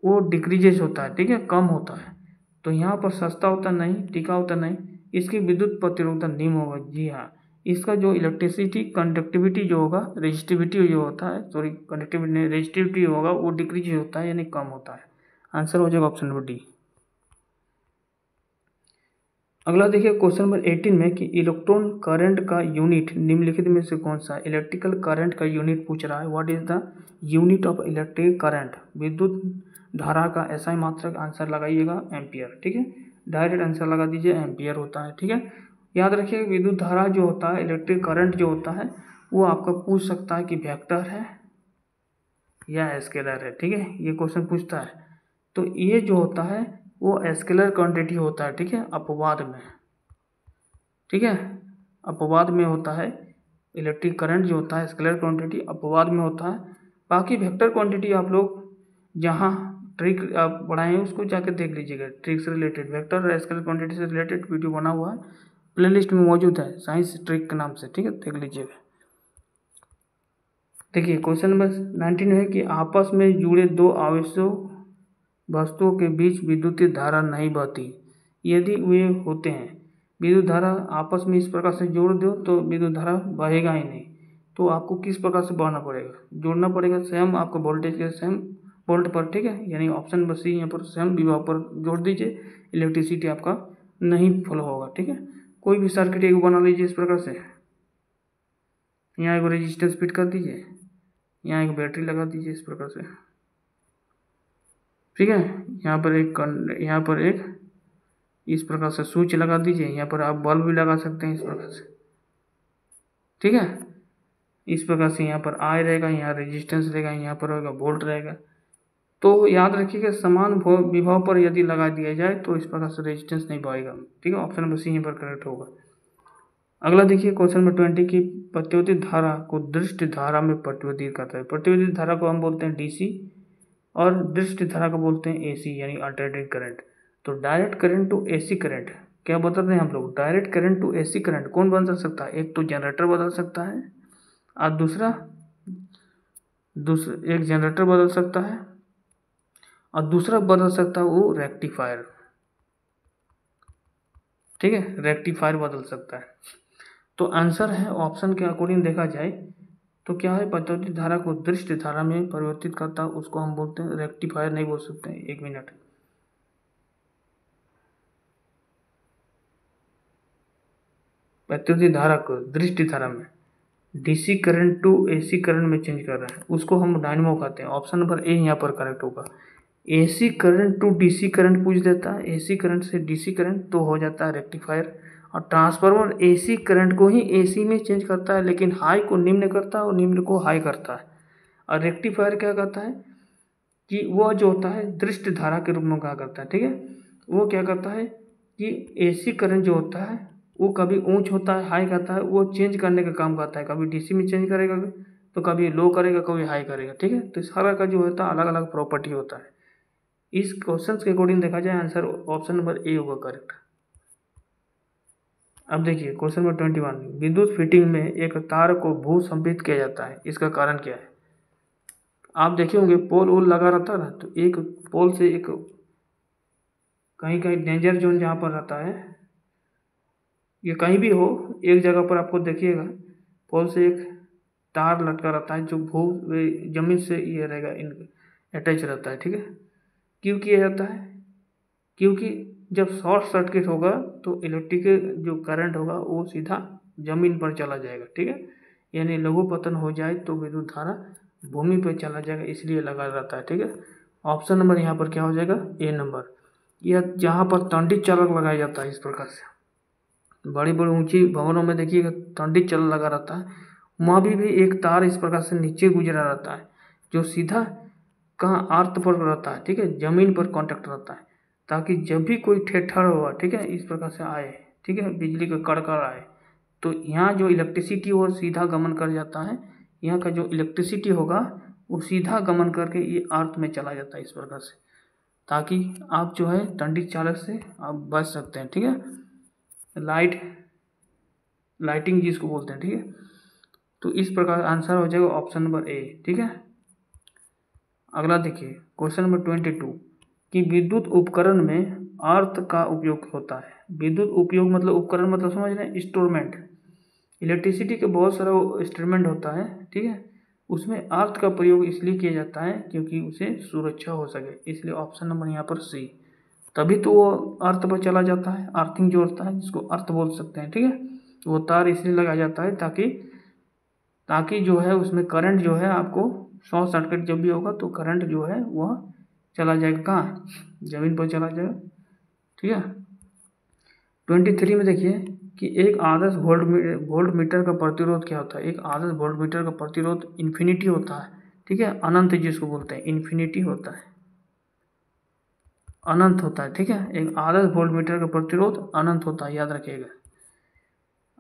वो डिक्रीजेज होता है, ठीक है, कम होता है। तो यहाँ पर सस्ता होता नहीं, टिका होता नहीं, इसकी विद्युत प्रतिरोधकता निम्न होगा। जी हाँ, इसका जो इलेक्ट्रिसिटी कंडक्टिविटी जो होगा, रेजिस्टिविटी जो होता है, सॉरी कंडक्टिविटी रेजिस्टिविटी होगा वो डिक्रीज होता है यानी कम होता है। आंसर हो जाएगा ऑप्शन नंबर डी। अगला देखिए क्वेश्चन नंबर 18 में कि इलेक्ट्रॉन करंट का यूनिट निम्नलिखित में से कौन सा है। इलेक्ट्रिकल करंट का यूनिट पूछ रहा है, what is the unit of electric current, विद्युत धारा का SI मात्रक। आंसर लगाइएगा एम्पियर, ठीक है, डायरेक्ट आंसर लगा दीजिए, एम्पियर होता है, ठीक है। याद रखिए विद्युत धारा जो होता है, इलेक्ट्रिक करंट जो होता है वो आपका पूछ सकता है कि वेक्टर है या स्केलर है, ठीक है, ये क्वेश्चन पूछता है। तो ये जो होता है वो स्केलर क्वांटिटी होता है, ठीक है, अपवाद में, ठीक है, अपवाद में होता है। इलेक्ट्रिक करंट जो होता है स्केलर क्वांटिटी अपवाद में होता है। बाकी वेक्टर क्वांटिटी आप लोग जहाँ ट्रिक आप पढ़ाए हैं उसको जाकर देख लीजिएगा, ट्रिक से रिलेटेड, वेक्टर और स्केलर क्वांटिटी से रिलेटेड वीडियो बना हुआ है, प्लेलिस्ट में मौजूद है, साइंस ट्रिक के नाम से, ठीक है, देख लीजिएगा। देखिए क्वेश्चन नंबर 19 है कि आपस में जुड़े दो आवेशों वस्तुओं के बीच विद्युत धारा नहीं बहती। यदि वे होते हैं, विद्युत धारा आपस में इस प्रकार से जोड़ दो तो विद्युत धारा बहेगा ही नहीं। तो आपको किस प्रकार से बढ़ाना पड़ेगा, जोड़ना पड़ेगा सेम आपको वोल्टेज के सेम वोल्ट पर, ठीक है, यानी ऑप्शन नंबर सी यहाँ पर सेम विभव पर जोड़ दीजिए, इलेक्ट्रिसिटी आपका नहीं फ्लो होगा, ठीक है। कोई भी सर्किट एक बना लीजिए इस प्रकार से, यहाँ एक रेजिस्टेंस फिट कर दीजिए, यहाँ एक बैटरी लगा दीजिए इस प्रकार से, ठीक है। यहाँ पर एक इस प्रकार से स्विच लगा दीजिए। यहाँ पर आप बल्ब भी लगा सकते हैं इस प्रकार से, ठीक है। इस प्रकार से यहाँ पर आई रहेगा, यहाँ रेजिस्टेंस रहेगा, यहाँ पर होगा वोल्ट रहेगा। तो याद रखिएगा समान विभव पर यदि लगा दिया जाए तो इस प्रकार से रेजिस्टेंस नहीं पाएगा, ठीक है। ऑप्शन नंबर सी यहाँ पर करेक्ट होगा। अगला देखिए क्वेश्चन नंबर 20 की प्रतिरोधी धारा को दृष्ट धारा में परिवर्तित करता है। प्रतिरोधी धारा को हम बोलते हैं डीसी और दृष्ट धारा को बोलते हैं एसी यानी अल्टरनेटिंग करंट। तो direct current to AC current क्या बता रहे हैं हम लोग, direct current to AC current कौन बदल सकता है, एक तो जनरेटर बदल सकता है और दूसरा एक जनरेटर बदल सकता है और दूसरा बदल सकता है वो रेक्टिफायर, ठीक है, रेक्टिफायर बदल सकता है। तो आंसर है ऑप्शन के अकॉर्डिंग देखा जाए तो क्या है, प्रतिरोधी धारा को दृष्ट धारा में परिवर्तित करता है उसको हम बोलते हैं रेक्टिफायर, नहीं बोल सकते हैं। एक मिनट, प्रतिरोधी धारा को दृष्ट धारा में DC current to AC current में चेंज कर रहा है उसको हम डायनेमो कहते हैं। ऑप्शन नंबर ए यहाँ पर करेक्ट होगा। AC current to DC current पूछ देता है, एसी करंट से डीसी करंट तो हो जाता है रेक्टिफायर। और ट्रांसफार्मर एसी करंट को ही एसी में चेंज करता है लेकिन हाई को निम्न करता है और निम्न को हाई करता है। और रेक्टिफायर क्या करता है कि वह जो होता है दृष्ट धारा के रूप में क्या करता है, ठीक है। वो क्या करता है कि एसी करंट जो होता है वो कभी ऊंच होता है हाई करता है, वो चेंज करने का काम करता है, कभी डीसी में चेंज करेगा तो कभी लो करेगा कभी हाई करेगा, ठीक है। तो सारा का जो होता है अलग अलग प्रॉपर्टी होता है। इस क्वेश्चन के अकॉर्डिंग देखा जाए आंसर ऑप्शन नंबर ए होगा करेक्ट। अब देखिए क्वेश्चन नंबर 21, विद्युत फिटिंग में एक तार को भू संपीड़ित किया जाता है, इसका कारण क्या है। आप देखे होंगे पोल वोल लगा रहता है ना, तो एक पोल से एक कहीं कहीं डेंजर जोन जहाँ पर रहता है, ये कहीं भी हो एक जगह पर आपको देखिएगा पोल से एक तार लटका रहता है जो भू जमीन से ये रहेगा इन अटैच रहता है, ठीक है। क्यों किया जाता है, क्योंकि जब शॉर्ट सर्किट होगा तो इलेक्ट्रिक जो करंट होगा वो सीधा जमीन पर चला जाएगा, ठीक है। यानी लघु पतन हो जाए तो विद्युत धारा भूमि पर चला जाएगा, इसलिए लगा रहता है, ठीक है। ऑप्शन नंबर यहाँ पर क्या हो जाएगा, ए नंबर। यह जहाँ पर तंडित चालक लगाया जाता है इस प्रकार से बड़ी बड़ी ऊंची भवनों में देखिएगा तंडित चालक लगा रहता है, वहाँ भी एक तार इस प्रकार से नीचे गुजरा रहता है जो सीधा कहाँ अर्थ पर रहता है, ठीक है, जमीन पर कांटेक्ट रहता है, ताकि जब भी कोई ठेठर हुआ, ठीक है, इस प्रकार से आए, ठीक है, बिजली का कड़कड़ आए तो यहाँ जो इलेक्ट्रिसिटी वो सीधा गमन कर जाता है, यहाँ का जो इलेक्ट्रिसिटी होगा वो सीधा गमन करके ये अर्थ में चला जाता है इस प्रकार से, ताकि आप जो है तंडित चालक से आप बच सकते हैं, ठीक है। लाइटिंग जिसको बोलते हैं, ठीक है। तो इस प्रकार आंसर हो जाएगा ऑप्शन नंबर ए, ठीक है। अगला देखिए क्वेश्चन नंबर 22 कि विद्युत उपकरण में अर्थ का उपयोग होता है। विद्युत उपयोग मतलब उपकरण मतलब समझ रहे हैं इंस्ट्रूमेंट, इलेक्ट्रिसिटी के बहुत सारा इंस्ट्रूमेंट होता है, ठीक है, उसमें अर्थ का प्रयोग इसलिए किया जाता है क्योंकि उसे सुरक्षा हो सके, इसलिए ऑप्शन नंबर यहाँ पर सी। तभी तो वो अर्थ पर चला जाता है, अर्थिंग जो होता है जिसको अर्थ बोल सकते हैं, ठीक है। वो तार इसलिए लगाया जाता है ताकि जो है उसमें करंट जो है आपको शॉर्ट सर्किट जब भी होगा तो करंट जो है वह चला जाएगा कहाँ, जमीन पर चला जाएगा, ठीक है। 23 में देखिए कि एक आदर्श वोल्ट मीटर का प्रतिरोध क्या होता है। एक आदर्श वोल्ट मीटर का प्रतिरोध इन्फिनिटी होता है, ठीक है, अनंत जिसको बोलते हैं इन्फिनिटी होता है, अनंत होता है, ठीक है। एक आदर्श वोल्ट मीटर का प्रतिरोध अनंत होता है, याद रखिएगा।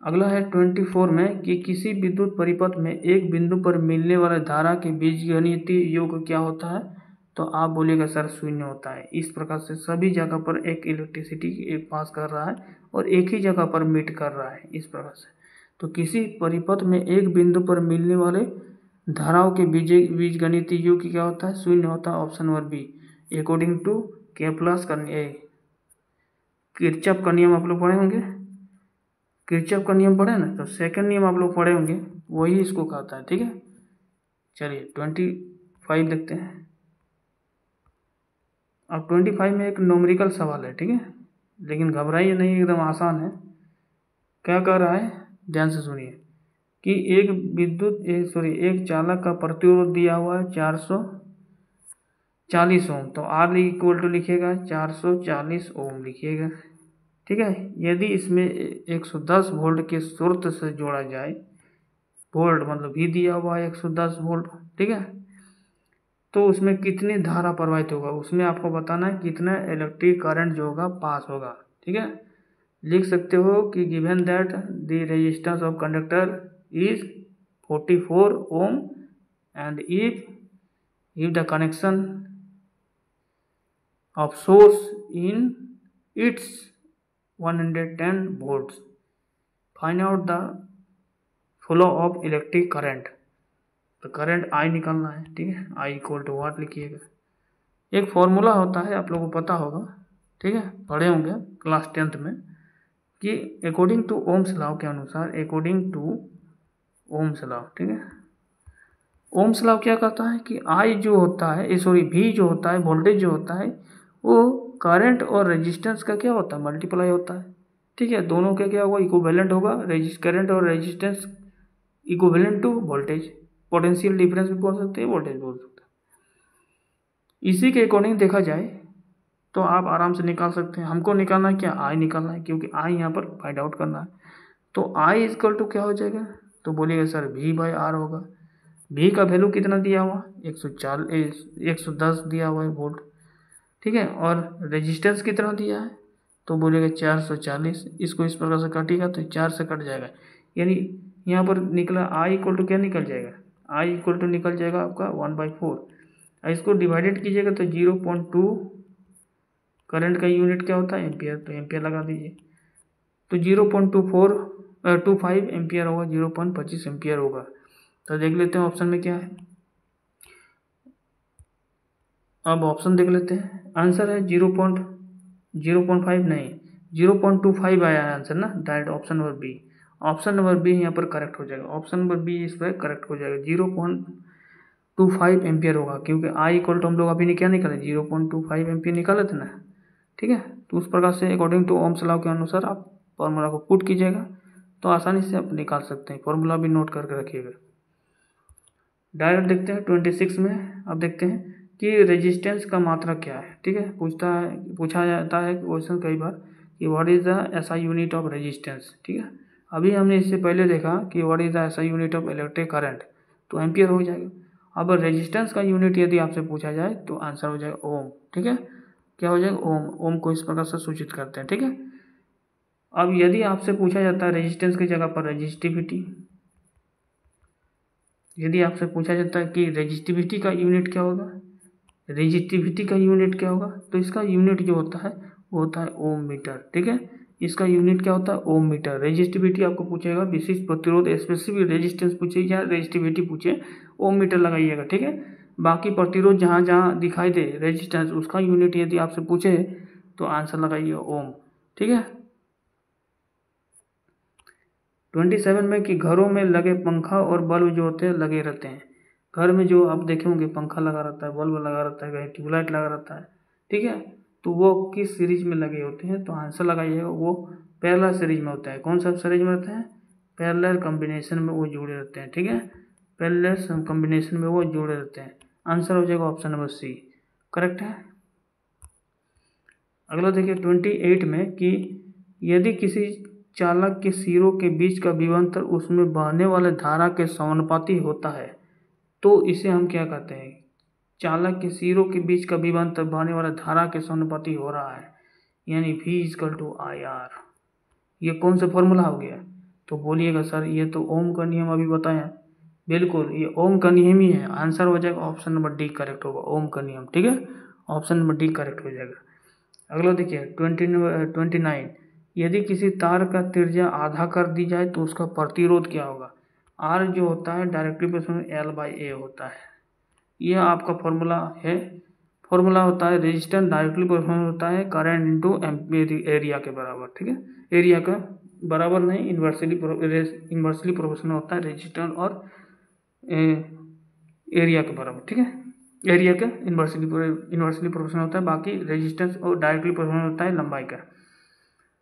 अगला है 24 में कि किसी विद्युत परिपथ में एक बिंदु पर मिलने वाले धारा के बीजगणितीय योग क्या होता है, तो आप बोलिएगा सर शून्य होता है। इस प्रकार से सभी जगह पर एक इलेक्ट्रिसिटी एक पास कर रहा है और एक ही जगह पर मीट कर रहा है इस प्रकार से। तो किसी परिपथ में एक बिंदु पर मिलने वाले धाराओं के बीजगणितीय योग क्या होता है, शून्य होता है, option number B. According to Kepler's का किरचॉफ का नियम आप लोग पढ़े होंगे, किरचॉफ का नियम पढ़े ना, तो सेकंड नियम आप लोग पढ़े होंगे, वही इसको कहता है, ठीक है। चलिए 25 देखते हैं। अब 25 में एक न्यूमेरिकल सवाल है, ठीक है, लेकिन घबराइए नहीं, एकदम आसान है। क्या कह रहा है, ध्यान से सुनिए कि एक चालक का प्रतिरोध दिया हुआ है 400 40 ओम, तो आर इक्वल टू लिखिएगा 440 ओम लिखिएगा। ठीक है, यदि इसमें 110 वोल्ट के स्रोत से जोड़ा जाए, वोल्ट मतलब भी दिया हुआ है 110 वोल्ट, ठीक है, तो उसमें कितनी धारा प्रवाहित होगा, उसमें आपको बताना है कितना इलेक्ट्रिक करंट जो होगा पास होगा। ठीक है, लिख सकते हो कि given that the resistance of conductor is 44 ohm and if the connection of source in its 110 volts, find out the flow of electric current। तो करंट आई निकालना है। ठीक है, आई इक्वल टू वाट लिखिएगा। एक फॉर्मूला होता है, आप लोगों को पता होगा, ठीक है, पढ़े होंगे क्लास 10th में, कि अकॉर्डिंग टू ओम्स लॉ के अनुसार, अकॉर्डिंग टू ओम्स लॉ, ठीक है, ओम्स लॉ क्या कहता है कि आई जो होता है, सॉरी वी जो होता है, वोल्टेज जो होता है, वो करंट और रेजिस्टेंस का क्या होता है, मल्टीप्लाई होता है। ठीक है, दोनों का क्या होगा, इक्विवेलेंट होगा, करंट और resistance equivalent to voltage, potential difference भी बोल सकते हैं, वोल्टेज बोल सकते हैं। इसी के अकॉर्डिंग देखा जाए तो आप आराम से निकाल सकते हैं। हमको निकालना है क्या, आई निकालना है, क्योंकि आई यहाँ पर फाइंड आउट करना है। तो आई इक्वल टू क्या हो जाएगा, तो बोलिएगा सर वी बाई आर होगा। वी का वैल्यू कितना दिया हुआ, 110 दिया हुआ है वोल्ट। ठीक है, और रेजिस्टेंस कितना दिया है, तो बोलेगा 440। इसको इस प्रकार से काटिएगा तो 4 से कट जाएगा, यानी यहाँ पर निकला आई इक्वल टू क्या निकल जाएगा, आई इक्वल टू निकल जाएगा आपका 1/4। इसको डिवाइडेड कीजिएगा तो 0.2, करंट का यूनिट क्या होता है, एम्पियर, तो एम्पियर लगा दीजिए, तो 0.25 एम्पियर होगा, 0.25 एम्पियर होगा। तो देख लेते हैं ऑप्शन में क्या है। अब ऑप्शन देख लेते हैं, आंसर है 0.5 नहीं, 0.25 आया है आंसर ना, direct option number B. Option number B यहाँ पर करेक्ट हो जाएगा, ऑप्शन नंबर बी इस पर करेक्ट हो जाएगा, 0.25 एम्पियर होगा, क्योंकि आई इक्वल टू हम लोग अभी ने क्या निकाले, 0.25 एम्पियर निकाले थे ना। ठीक है, तो उस प्रकार से अकॉर्डिंग टू ओम्स लॉ के अनुसार आप फॉर्मूला को पुट कीजिएगा तो आसानी से आप निकाल सकते हैं। फॉर्मूला भी नोट करके रखिएगा। डायरेक्ट देखते हैं 26 में। अब देखते हैं कि रेजिस्टेंस का मात्रा क्या है। ठीक है, पूछा जाता है क्वेश्चन कई बार कि what is the SI unit of resistance. ठीक है, अभी हमने इससे पहले देखा कि what is the SI unit of electric current, तो एम्पियर हो जाएगा। अब रेजिस्टेंस का यूनिट यदि आपसे पूछा जाए तो आंसर हो जाएगा ओम। ठीक है, क्या हो जाएगा, ओम। ओम को इस प्रकार से सूचित करते हैं। ठीक है, अब यदि आपसे पूछा जाता है रेजिस्टेंस की जगह पर रेजिस्टिविटी, यदि आपसे पूछा जाता है कि रेजिस्टिविटी का यूनिट क्या होगा, रेजिस्टिविटी का यूनिट क्या होगा, तो इसका यूनिट जो होता है वो होता है ओम मीटर। ठीक है, इसका यूनिट क्या होता है, ओम मीटर। रेजिस्टिविटी आपको पूछेगा, विशिष्ट प्रतिरोध, स्पेसिफिक रेजिस्टेंस पूछे या रेजिस्टिविटी पूछे, ओम मीटर लगाइएगा। ठीक है, बाकी प्रतिरोध जहाँ जहाँ दिखाई दे रेजिस्टेंस, उसका यूनिट यदि आपसे पूछे तो आंसर लगाइए ओम। ठीक है, 27 में कि घरों में लगे पंखा और बल्ब जो होते हैं लगे रहते हैं। घर में जो आप देखे होंगे पंखा लगा रहता है, बल्ब लगा रहता है, कहीं ट्यूबलाइट लगा रहता है। ठीक है, तो वो किस सीरीज में लगे होते हैं, तो आंसर लगाइएगा वो पैरेलल सीरीज में होता है। कौन सा सीरीज में रहते हैं, पैरेलल कॉम्बिनेशन में वो जुड़े रहते हैं। ठीक है, पैरेलल कॉम्बिनेशन में वो जुड़े रहते हैं। आंसर हो जाएगा ऑप्शन नंबर सी, करेक्ट है। अगला देखिए 28 में कि यदि किसी चालक के सिरों के बीच का विभवांतर उसमें बहने वाले धारा के समानुपाती होता है, तो इसे हम क्या कहते हैं, चालक के सिरों के बीच का विभवांतर बहने वाला धारा के समानुपाती हो रहा है, यानी V equal to I R. ये कौन सा फॉर्मूला हो गया, तो बोलिएगा सर ये तो ओम का नियम अभी बताया। बिल्कुल, ये ओम का नियम ही है। आंसर हो जाएगा ऑप्शन नंबर डी करेक्ट होगा, ओम का नियम। ठीक है, ऑप्शन नंबर डी करेक्ट हो जाएगा। अगला देखिए 29, यदि किसी तार का त्रिज्या आधा कर दी जाए तो उसका प्रतिरोध क्या होगा। आर जो होता है डायरेक्टली प्रोपोर्शनल L/A होता है, यह आपका फॉर्मूला है। फॉर्मूला होता है रेजिस्टेंस डायरेक्टली प्रोपोर्शनल होता है करंट इंटू एरिया के बराबर। ठीक है, एरिया का बराबर नहीं, इन्वर्सली प्रोपोर्शनल होता है रेजिस्टेंस और एरिया के बराबर। ठीक है, एरिया का इन्वर्सली प्रोपोर्शनल होता है, बाकी रेजिस्टेंस और डायरेक्टली प्रोपोर्शनल होता है लंबाई का।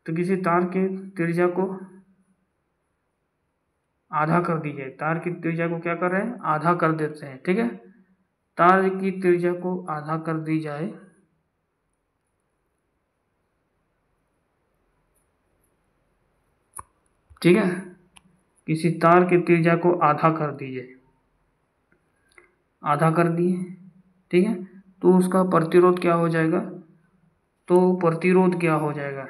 तो किसी तार के त्रिज्या को आधा कर दीजिए, तार की त्रिज्या को क्या कर रहे हैं, आधा कर देते हैं। ठीक है, तार की त्रिज्या को आधा कर दी जाए, ठीक है, किसी तार की त्रिज्या को आधा कर दीजिए, आधा कर दिए, ठीक है, तो उसका प्रतिरोध क्या हो जाएगा, तो प्रतिरोध क्या हो जाएगा,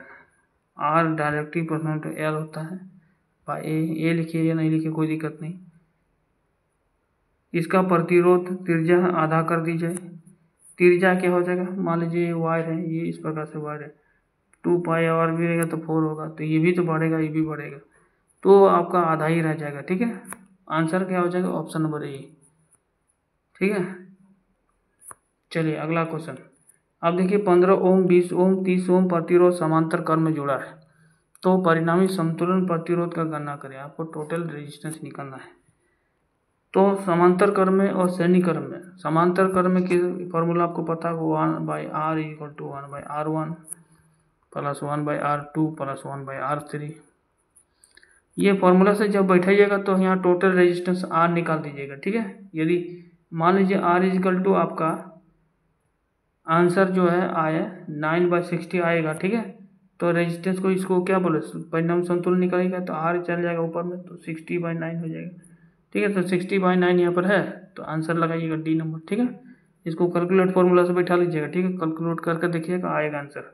R directly proportional to L होता है बाय ए लिखिए या नहीं लिखिए कोई दिक्कत नहीं। इसका प्रतिरोध त्रिज्या आधा कर दी जाए, त्रिज्या क्या हो जाएगा, मान लीजिए ये वायर है, ये इस प्रकार से वायर है, 2 पाई और भी रहेगा तो 4 होगा, तो ये भी तो बढ़ेगा, ये भी बढ़ेगा, तो आपका आधा ही रह जाएगा, ठीक है। आंसर क्या हो जाएगा, ऑप्शन नंबर ए, ठीक है। चलिए अगला क्वेश्चन। अब देखिए 15 ओम, 20 ओम, 30 ओम प्रतिरोध समांतर क्रम में जुड़ा है, तो परिणामी समतुलन प्रतिरोध का गणना करें, आपको टोटल रेजिस्टेंस निकालना है। तो समांतर क्रम में और श्रेणी क्रम में, समांतर क्रम में की फॉर्मूला आपको पता है, 1/r = 1/r1 + 1/r2 + 1/r3। ये फॉर्मूला से जब बैठाइएगा तो यहाँ टोटल रेजिस्टेंस R निकाल दीजिएगा, ठीक है। यदि मान लीजिए R = आपका आंसर जो है आए 9/60 आएगा, ठीक है, तो रेजिस्टेंस को इसको क्या बोले, परिणाम संतुलन निकालेगा तो R चल जाएगा ऊपर में, तो 60/9 हो जाएगा, ठीक है। तो 60/9 यहाँ पर है, तो आंसर लगाइएगा डी नंबर, ठीक है। इसको कैलकुलेट फॉर्मूला से बैठा लीजिएगा, ठीक है, कैलकुलेट करके देखिएगा आएगा आंसर।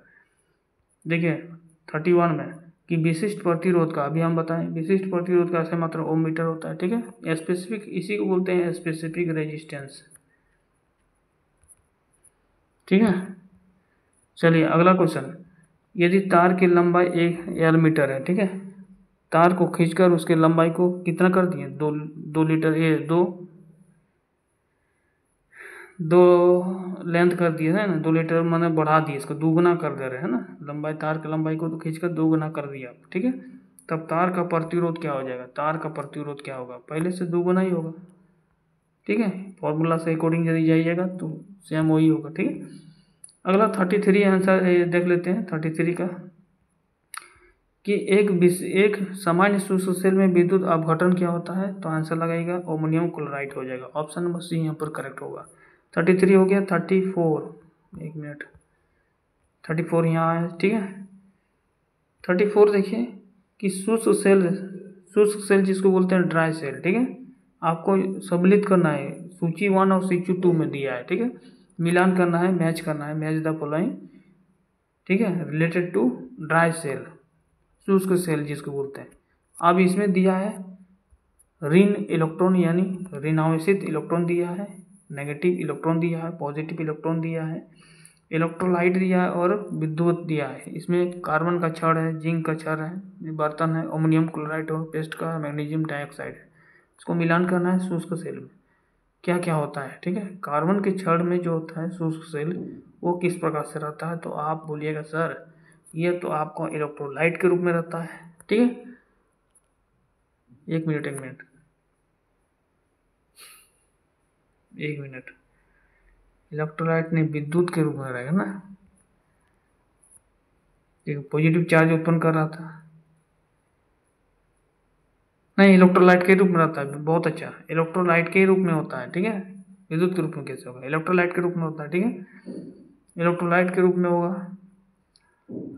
देखिए 31 में कि विशिष्ट प्रतिरोध का, अभी हम बताएं विशिष्ट प्रतिरोध का ऐसे मात्र ओम मीटर होता है, ठीक है। स्पेसिफिक इसी को बोलते हैं स्पेसिफिक रेजिस्टेंस, ठीक है। चलिए अगला क्वेश्चन। यदि तार की लंबाई 1 मीटर है, ठीक है, तार को खींचकर उसके लंबाई को कितना कर दिए, 2 लीटर, ये दो लेंथ कर दिए है ना, 2 लीटर मैंने बढ़ा दिए, इसको दोगुना कर दे रहे हैं ना, लंबाई, तार की लंबाई को तो खींचकर दोगुना कर दिया आप, ठीक है। तब तार का प्रतिरोध क्या हो जाएगा, तार का प्रतिरोध क्या होगा, पहले से दोगुना ही होगा, ठीक है। फॉर्मूला से अकॉर्डिंग यदि जाइएगा तो सेम वही होगा, ठीक है। अगला 33 आंसर देख लेते हैं 33 का, कि एक सामान्य शुष्क सेल में विद्युत अपघटन क्या होता है, तो आंसर लगाएगा अमोनियम क्लोराइड हो जाएगा, ऑप्शन नंबर सी यहाँ पर करेक्ट होगा। 33 हो गया, 34, एक मिनट, 34 यहाँ है, ठीक है। 34 देखिए कि शुष्क सेल जिसको बोलते हैं ड्राई सेल, ठीक है, आपको सम्मिलित करना है, सूची 1 और सूची 2 में दिया है, ठीक है, मिलान करना है, मैच करना है, मैच द फॉलोइंग, ठीक है, रिलेटेड टू ड्राई सेल, शुष्क सेल जिसको बोलते हैं। अब इसमें दिया है ऋण इलेक्ट्रॉन, यानी ऋणावेशित इलेक्ट्रॉन दिया है, नेगेटिव इलेक्ट्रॉन दिया है, पॉजिटिव इलेक्ट्रॉन दिया है, इलेक्ट्रोलाइट दिया है और विद्युत दिया है। इसमें कार्बन का छड़ है, जिंक का छड़ है, बर्तन है, अमोनियम क्लोराइड और पेस्ट का मैग्नीशियम डाइऑक्साइड है। इसको मिलान करना है शुष्क सेल में, क्या क्या होता है, ठीक है। कार्बन के छड़ में जो होता है शुष्क सेल, वो किस प्रकार से रहता है, तो आप बोलिएगा सर ये तो आपको इलेक्ट्रोलाइट के रूप में रहता है, ठीक है। एक मिनट इलेक्ट्रोलाइट ने विद्युत के रूप में रहेगा ना, एक पॉजिटिव चार्ज उत्पन्न कर रहा था, नहीं इलेक्ट्रोलाइट के रूप में रहता है, बहुत अच्छा, इलेक्ट्रोलाइट के रूप में होता है, ठीक है। विद्युत के रूप में कैसे होगा, इलेक्ट्रोलाइट के रूप में होता है, ठीक है, इलेक्ट्रोलाइट के रूप में होगा।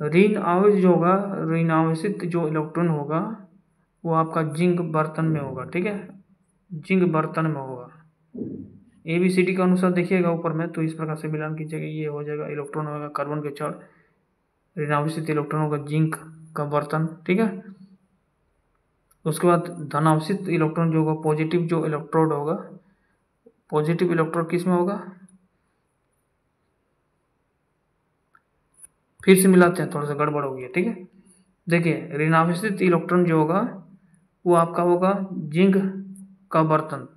ऋण आवेश जो होगा, ऋण आवेशित जो इलेक्ट्रॉन होगा वो आपका जिंक बर्तन में होगा, ठीक है, जिंक बर्तन में होगा। ABCD का अनुसार देखिएगा ऊपर में, तो इस प्रकार से मिलान कीजिएगा, ये हो जाएगा, इलेक्ट्रॉन होगा कार्बन के छड़, ऋणावेशित इलेक्ट्रॉन होगा जिंक का बर्तन, ठीक है। उसके बाद धनावेशित इलेक्ट्रॉन जो होगा, पॉजिटिव जो इलेक्ट्रोड होगा, पॉजिटिव इलेक्ट्रोड किस में होगा, फिर से मिलाते हैं, थोड़ा सा गड़बड़ हो गया, ठीक है। देखिए ऋणावेशित इलेक्ट्रॉन जो होगा वो आपका होगा जिंक का बर्तन,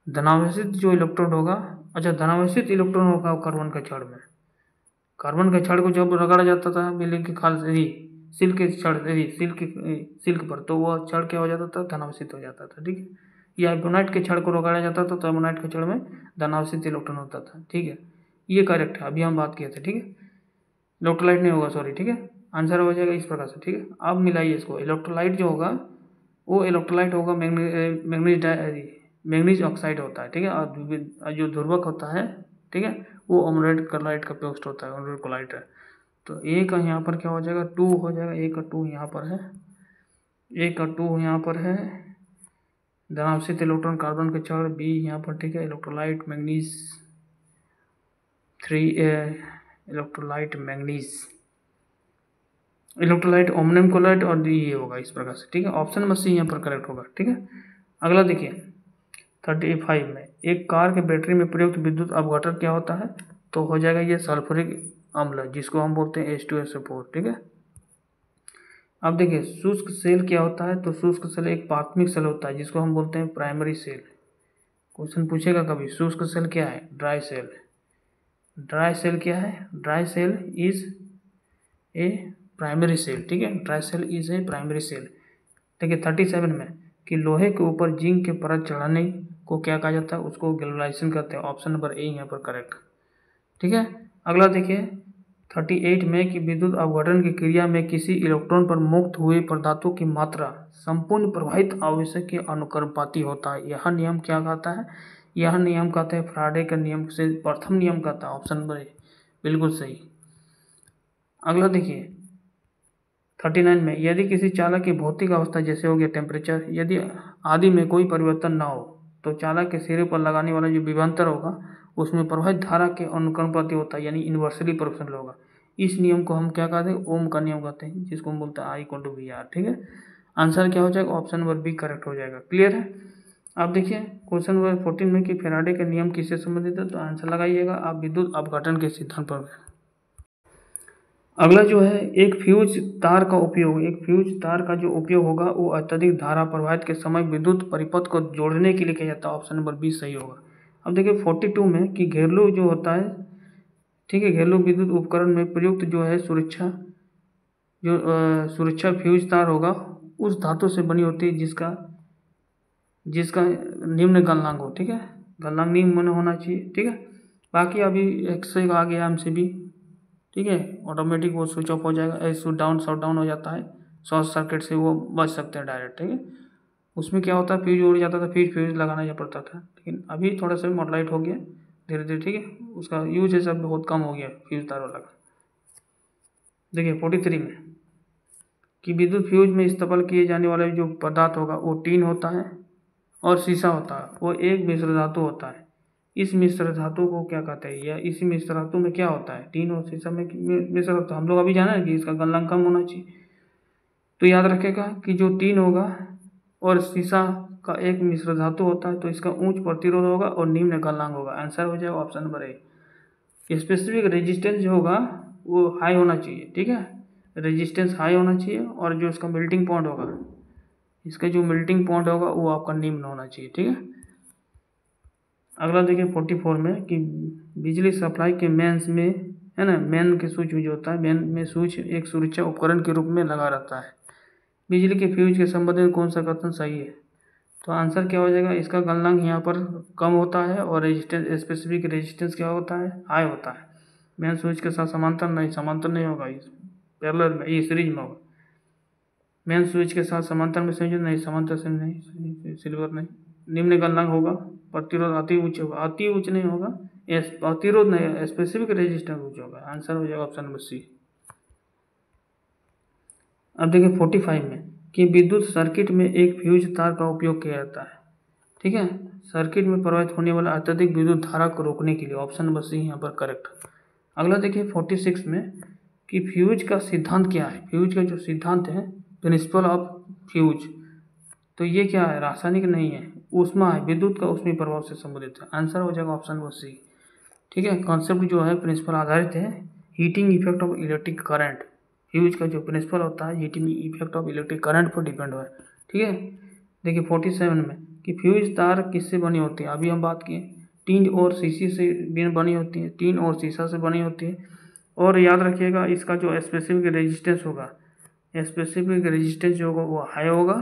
धनावेशित जो इलेक्ट्रॉन होगा, अच्छा धनावेशित इलेक्ट्रॉन होगा कार्बन के छड़ में, कार्बन के छड़ को जब रगड़ा जाता था बिजली के खाल से, सिल्क के छड़, सिल्क पर, तो वह छड़ क्या हो जाता था, धनावेशित हो जाता था, ठीक है। या एबोनाइट के छड़ को रगड़ा जाता था तो एबोनाइट के छड़ में धनावेशित इलेक्ट्रॉन होता था, ठीक है, ये करेक्ट है, अभी हम बात किए थे, ठीक है। इलेक्ट्रोलाइट नहीं होगा, सॉरी, ठीक है, आंसर हो जाएगा इस प्रकार से, ठीक है। अब मिलाइए इसको, इलेक्ट्रोलाइट जो होगा वो इलेक्ट्रोलाइट होगा मैंगनीज ऑक्साइड होता है, ठीक है। और जो ध्रुवक होता है, ठीक है, वो अमोनाइट क्लोराइड का पेस्ट होता है, अमोनाइट क्लोराइड है। तो ए का यहाँ पर क्या हो जाएगा, 2 हो जाएगा, ए का 2 यहाँ पर है, ए का 2 यहाँ पर है, धनावशित इलेक्ट्रॉन कार्बन के चार बी यहाँ पर, ठीक है। Electrolyte manganese 3 electrolyte manganese, electrolyte ammonium chloride और ये होगा इस प्रकार से, ठीक है। ऑप्शन नंबर सी यहाँ पर करेक्ट होगा, ठीक है। अगला देखिए 35 में, एक कार के बैटरी में प्रयुक्त विद्युत अपघटन क्या होता है, तो हो जाएगा ये सल्फ्यूरिक अम्ल, जिसको हम बोलते हैं H2SO4, ठीक है। अब देखिए शुष्क सेल क्या होता है, तो शुष्क सेल एक प्राथमिक सेल होता है जिसको हम बोलते हैं प्राइमरी सेल। क्वेश्चन पूछेगा कभी शुष्क सेल क्या है, ड्राई सेल। ड्राई सेल क्या है, dry cell is a primary cell, ठीक है। Dry cell is a primary cell. देखिए 37 में कि लोहे के ऊपर जिंक के परत चढ़ाने को क्या कहा जाता है, उसको गैल्वेनाइजेशन कहते हैं। ऑप्शन नंबर ए यहाँ पर करेक्ट, ठीक है। अगला देखिए 38 में कि विद्युत अपघटन की क्रिया में किसी इलेक्ट्रॉन पर मुक्त हुए पदार्थों की मात्रा संपूर्ण प्रवाहित आवेश के अनुक्रमपाती होता है। यह नियम क्या कहता है, यह नियम कहते हैं फैराडे का नियम से प्रथम नियम कहता है। ऑप्शन नंबर ए बिल्कुल सही। अगला देखिए 39 में यदि किसी चालक की भौतिक अवस्था जैसे हो गया टेम्परेचर, यदि आदि में कोई परिवर्तन ना हो तो चालक के सिरे पर लगाने वाला जो विभवांतर होगा उसमें प्रवाहित धारा के अनुक्रमपाती होता है, यानी इन्वर्सली प्रोपोर्शनल होगा। इस नियम को हम क्या कहते हैं, ओम का नियम कहते हैं, जिसको हम बोलते हैं I/VR, ठीक है। आंसर क्या हो जाएगा, ऑप्शन नंबर बी करेक्ट हो जाएगा। क्लियर है। अब देखिए क्वेश्चन नंबर 14 में कि फैराडे का नियम किससे संबंधित है, तो आंसर लगाइएगा आप विद्युत अपघटन के सिद्धांत पर। अगला जो है एक फ्यूज तार का उपयोग, एक फ्यूज तार का जो उपयोग होगा वो अत्यधिक धारा प्रवाहित के समय विद्युत परिपथ को जोड़ने के लिए किया जाता है। ऑप्शन नंबर बी सही होगा। अब देखिए 42 में कि घरेलू जो होता है, ठीक है, घरेलू विद्युत उपकरण में प्रयुक्त जो है सुरक्षा फ्यूज तार होगा उस धातु से बनी होती है जिसका निम्न गलनांक हो, ठीक है। गलनांक निम्न होना चाहिए, ठीक है। बाकी अभी एक से आ गया MCB, ठीक है, ऑटोमेटिक वो स्विच ऑफ हो जाएगा, शट डाउन हो जाता है, शॉर्ट सर्किट से वो बच सकते हैं डायरेक्ट, ठीक है। उसमें क्या होता है फ्यूज उड़ जाता था, फ्यूज लगाना पड़ता था, लेकिन अभी थोड़ा सा मॉडलाइट हो गया धीरे धीरे, ठीक है। उसका यूज है सब बहुत कम हो गया फ्यूज तार वाला का। देखिए 43 में कि विद्युत फ्यूज में इस्तेमाल किए जाने वाले जो पदार्थ होगा वो टीन होता है और शीशा होता है, वो एक मिश्र धातु होता है। इस मिश्र धातु को क्या कहते हैं, या इसी मिश्र धातु में क्या होता है, टीन और शीशा में मिश्र धातु, हम लोग अभी जाना है कि इसका गलनांक कम होना चाहिए। तो याद रखेगा कि जो टीन होगा और शीशा का एक मिश्र धातु होता है तो इसका उच्च प्रतिरोध होगा और निम्न गलनांक होगा। आंसर हो जाएगा option number A. Specific resistance जो होगा वो हाई होना चाहिए, ठीक है, रेजिस्टेंस हाई होना चाहिए, और जो इसका मेल्टिंग पॉइंट होगा, इसका जो मेल्टिंग पॉइंट होगा वो आपका निम्न होना चाहिए, ठीक है। अगला देखिए 44 में कि बिजली सप्लाई के मेंस में है ना, मेन के स्विच जो होता है, मेन में स्विच एक सुरक्षा उपकरण के रूप में लगा रहता है। बिजली के फ्यूज के संबंध में कौन सा कथन सही है, तो आंसर क्या हो जाएगा, इसका गलनांक यहाँ पर कम होता है और रेजिस्टेंस स्पेसिफिक रेजिस्टेंस क्या होता है, हाई होता है। मेन स्विच के साथ समांतर नहीं होगा, इस पैरेलल में, ये सीरीज में होगा। मेन स्विच के साथ समांतर में संयोजन नहीं, समांतर से नहीं, सिल्वर नहीं। निम्न गलनांक होगा, प्रतिरोध अति उच्च होगा, अति उच्च नहीं होगा, प्रतिरोध नहीं, स्पेसिफिक रेजिस्टेंस उच्च होगा। आंसर हो जाएगा ऑप्शन नंबर सी। अब देखिए 45 में कि विद्युत सर्किट में एक फ्यूज तार का उपयोग किया जाता है, ठीक है, सर्किट में प्रवाहित होने वाला अत्यधिक विद्युत धारा को रोकने के लिए। ऑप्शन नंबर सी यहाँ पर करेक्ट। अगला देखिए 46 में कि फ्यूज का सिद्धांत क्या है, फ्यूज का जो सिद्धांत है, प्रिंसिपल ऑफ फ्यूज, तो ये क्या है, रासायनिक नहीं है, ऊष्मा है, विद्युत का ऊष्मीय प्रभाव से संबंधित है। आंसर हो जाएगा ऑप्शन नंबर सी, ठीक है। कॉन्सेप्ट जो है प्रिंसिपल आधारित है heating effect of electric current. Fuse का जो प्रिंसिपल होता है heating effect of electric current पर डिपेंड है, ठीक है। देखिए 47 में कि फ्यूज तार किससे बनी होती है, अभी हम बात किए टीन और शीशे से बनी होती है, टीन और शीशा से बनी होती है। और याद रखिएगा इसका जो स्पेसिफिक रेजिस्टेंस होगा, स्पेसिफिक रेजिस्टेंस जो होगा वो हाई होगा,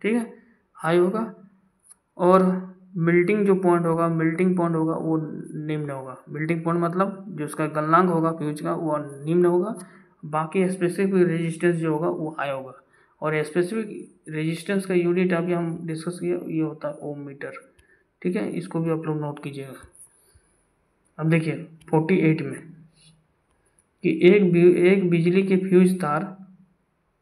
ठीक है, हाई होगा, और मेल्टिंग पॉइंट होगा वो निम्न होगा। मेल्टिंग पॉइंट मतलब जो उसका गलनांक होगा फ्यूज का वो निम्न होगा, बाकी स्पेसिफिक रेजिस्टेंस जो होगा वो हाई होगा। और स्पेसिफिक रेजिस्टेंस का यूनिट अभी हम डिस्कस किया, ये होता है ओम मीटर, ठीक है, इसको भी आप लोग नोट कीजिएगा। अब देखिए 48 में कि एक बिजली के फ्यूज तार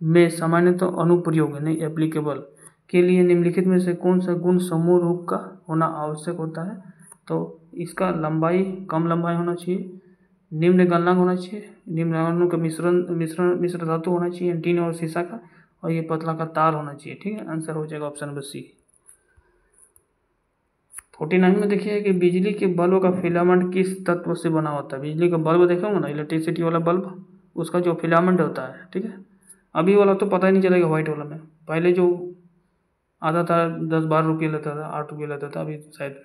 में सामान्यतः अनुप्रयोग नहीं एप्लीकेबल के लिए निम्नलिखित में से कौन सा गुण समूह रूप का होना आवश्यक होता है। तो इसका लंबाई कम लंबाई होना चाहिए, निम्न गलनांक होना चाहिए, निम्न अणु का मिश्र धातु होना चाहिए टीन और शीशा का, और ये पतला का तार होना चाहिए। ठीक है, आंसर हो जाएगा ऑप्शन नंबर सी। 49 में देखिए कि बिजली के बल्ब का फिलामेंट किस तत्व से बना होता है। बिजली का बल्ब देखा होगा ना, इलेक्ट्रिसिटी वाला बल्ब, उसका जो फिलामेंट होता है, ठीक है, अभी वाला तो पता ही नहीं चलेगा व्हाइट वाला में, पहले जो आता था 10-12 रुपये लेता था, 8 रुपये लेता था, अभी शायद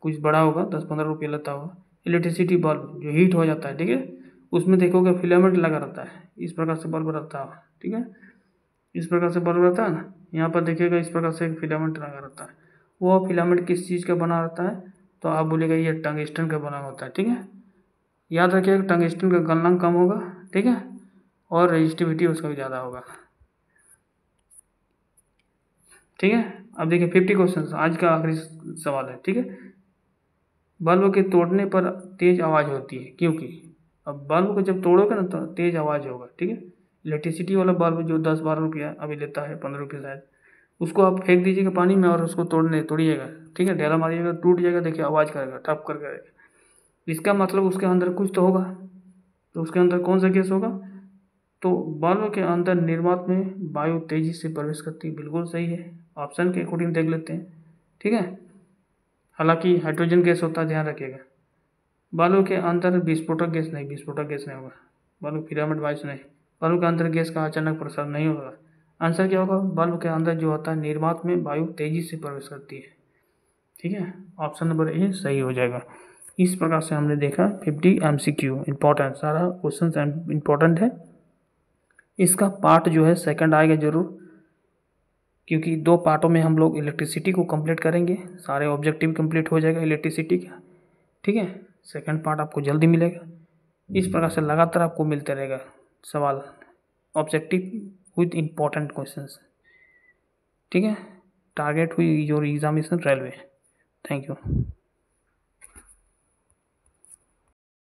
कुछ बड़ा होगा, 10-15 रुपये लेता होगा। इलेक्ट्रिसिटी बल्ब जो हीट हो जाता है, ठीक है, उसमें देखोगे फिलामेंट लगा रहता है, इस प्रकार से बल्ब रहता है। ठीक है, इस प्रकार से बल्ब रहता है ना, यहाँ पर देखिएगा इस प्रकार से फिलामेंट लगा रहता है। वो फिलामेंट किस चीज़ का बना रहता है, तो आप बोलेगा ये टंगस्टन का बना होता है। ठीक है, याद रखिएगा टंगस्टन का गलनांक कम होगा, ठीक है, और रेजिस्टिविटी उसका भी ज़्यादा होगा। ठीक है, अब देखिए 50 क्वेश्चन, आज का आखिरी सवाल है। ठीक है, बल्ब के तोड़ने पर तेज आवाज़ होती है क्योंकि, अब बल्ब को जब तोड़ोगे ना तो तेज आवाज़ होगा। ठीक है, इलेक्ट्रिसिटी वाला बल्ब जो 10-12 रुपया अभी लेता है, 15 रुपये शायद, उसको आप फेंक दीजिएगा पानी में और उसको तोड़िएगा, ठीक है, ढेला मारिएगा, टूट जाएगा, देखिए आवाज़ करेगा, ठप कर करेगा। इसका मतलब उसके अंदर कुछ तो होगा, तो उसके अंदर कौन सा गैस होगा, तो बल्ब के अंदर निर्वात में वायु तेजी से प्रवेश करती है। बिल्कुल सही है, ऑप्शन के अकॉर्डिंग देख लेते हैं। ठीक है, हालांकि हाइड्रोजन गैस होता है, ध्यान रखिएगा। बल्ब के अंदर विस्फोटक गैस नहीं होगा, बल्ब फिलामेंट वायु नहीं, बल्ब के अंदर गैस का अचानक प्रसार नहीं होगा। आंसर क्या होगा, बल्ब के अंदर जो होता है निर्वात में वायु तेजी से प्रवेश करती है। ठीक है, ऑप्शन नंबर ए सही हो जाएगा। इस प्रकार से हमने देखा 50 MCQ इंपॉर्टेंट, सारा क्वेश्चन इंपॉर्टेंट है। इसका पार्ट जो है सेकंड आएगा जरूर, क्योंकि 2 पार्टों में हम लोग इलेक्ट्रिसिटी को कंप्लीट करेंगे, सारे ऑब्जेक्टिव कंप्लीट हो जाएगा इलेक्ट्रिसिटी का। ठीक है, सेकंड पार्ट आपको जल्दी मिलेगा। इस प्रकार से लगातार आपको मिलते रहेगा सवाल ऑब्जेक्टिव विद इम्पोर्टेंट क्वेश्चंस। ठीक है, टारगेट हुई your examination railway. Thank you.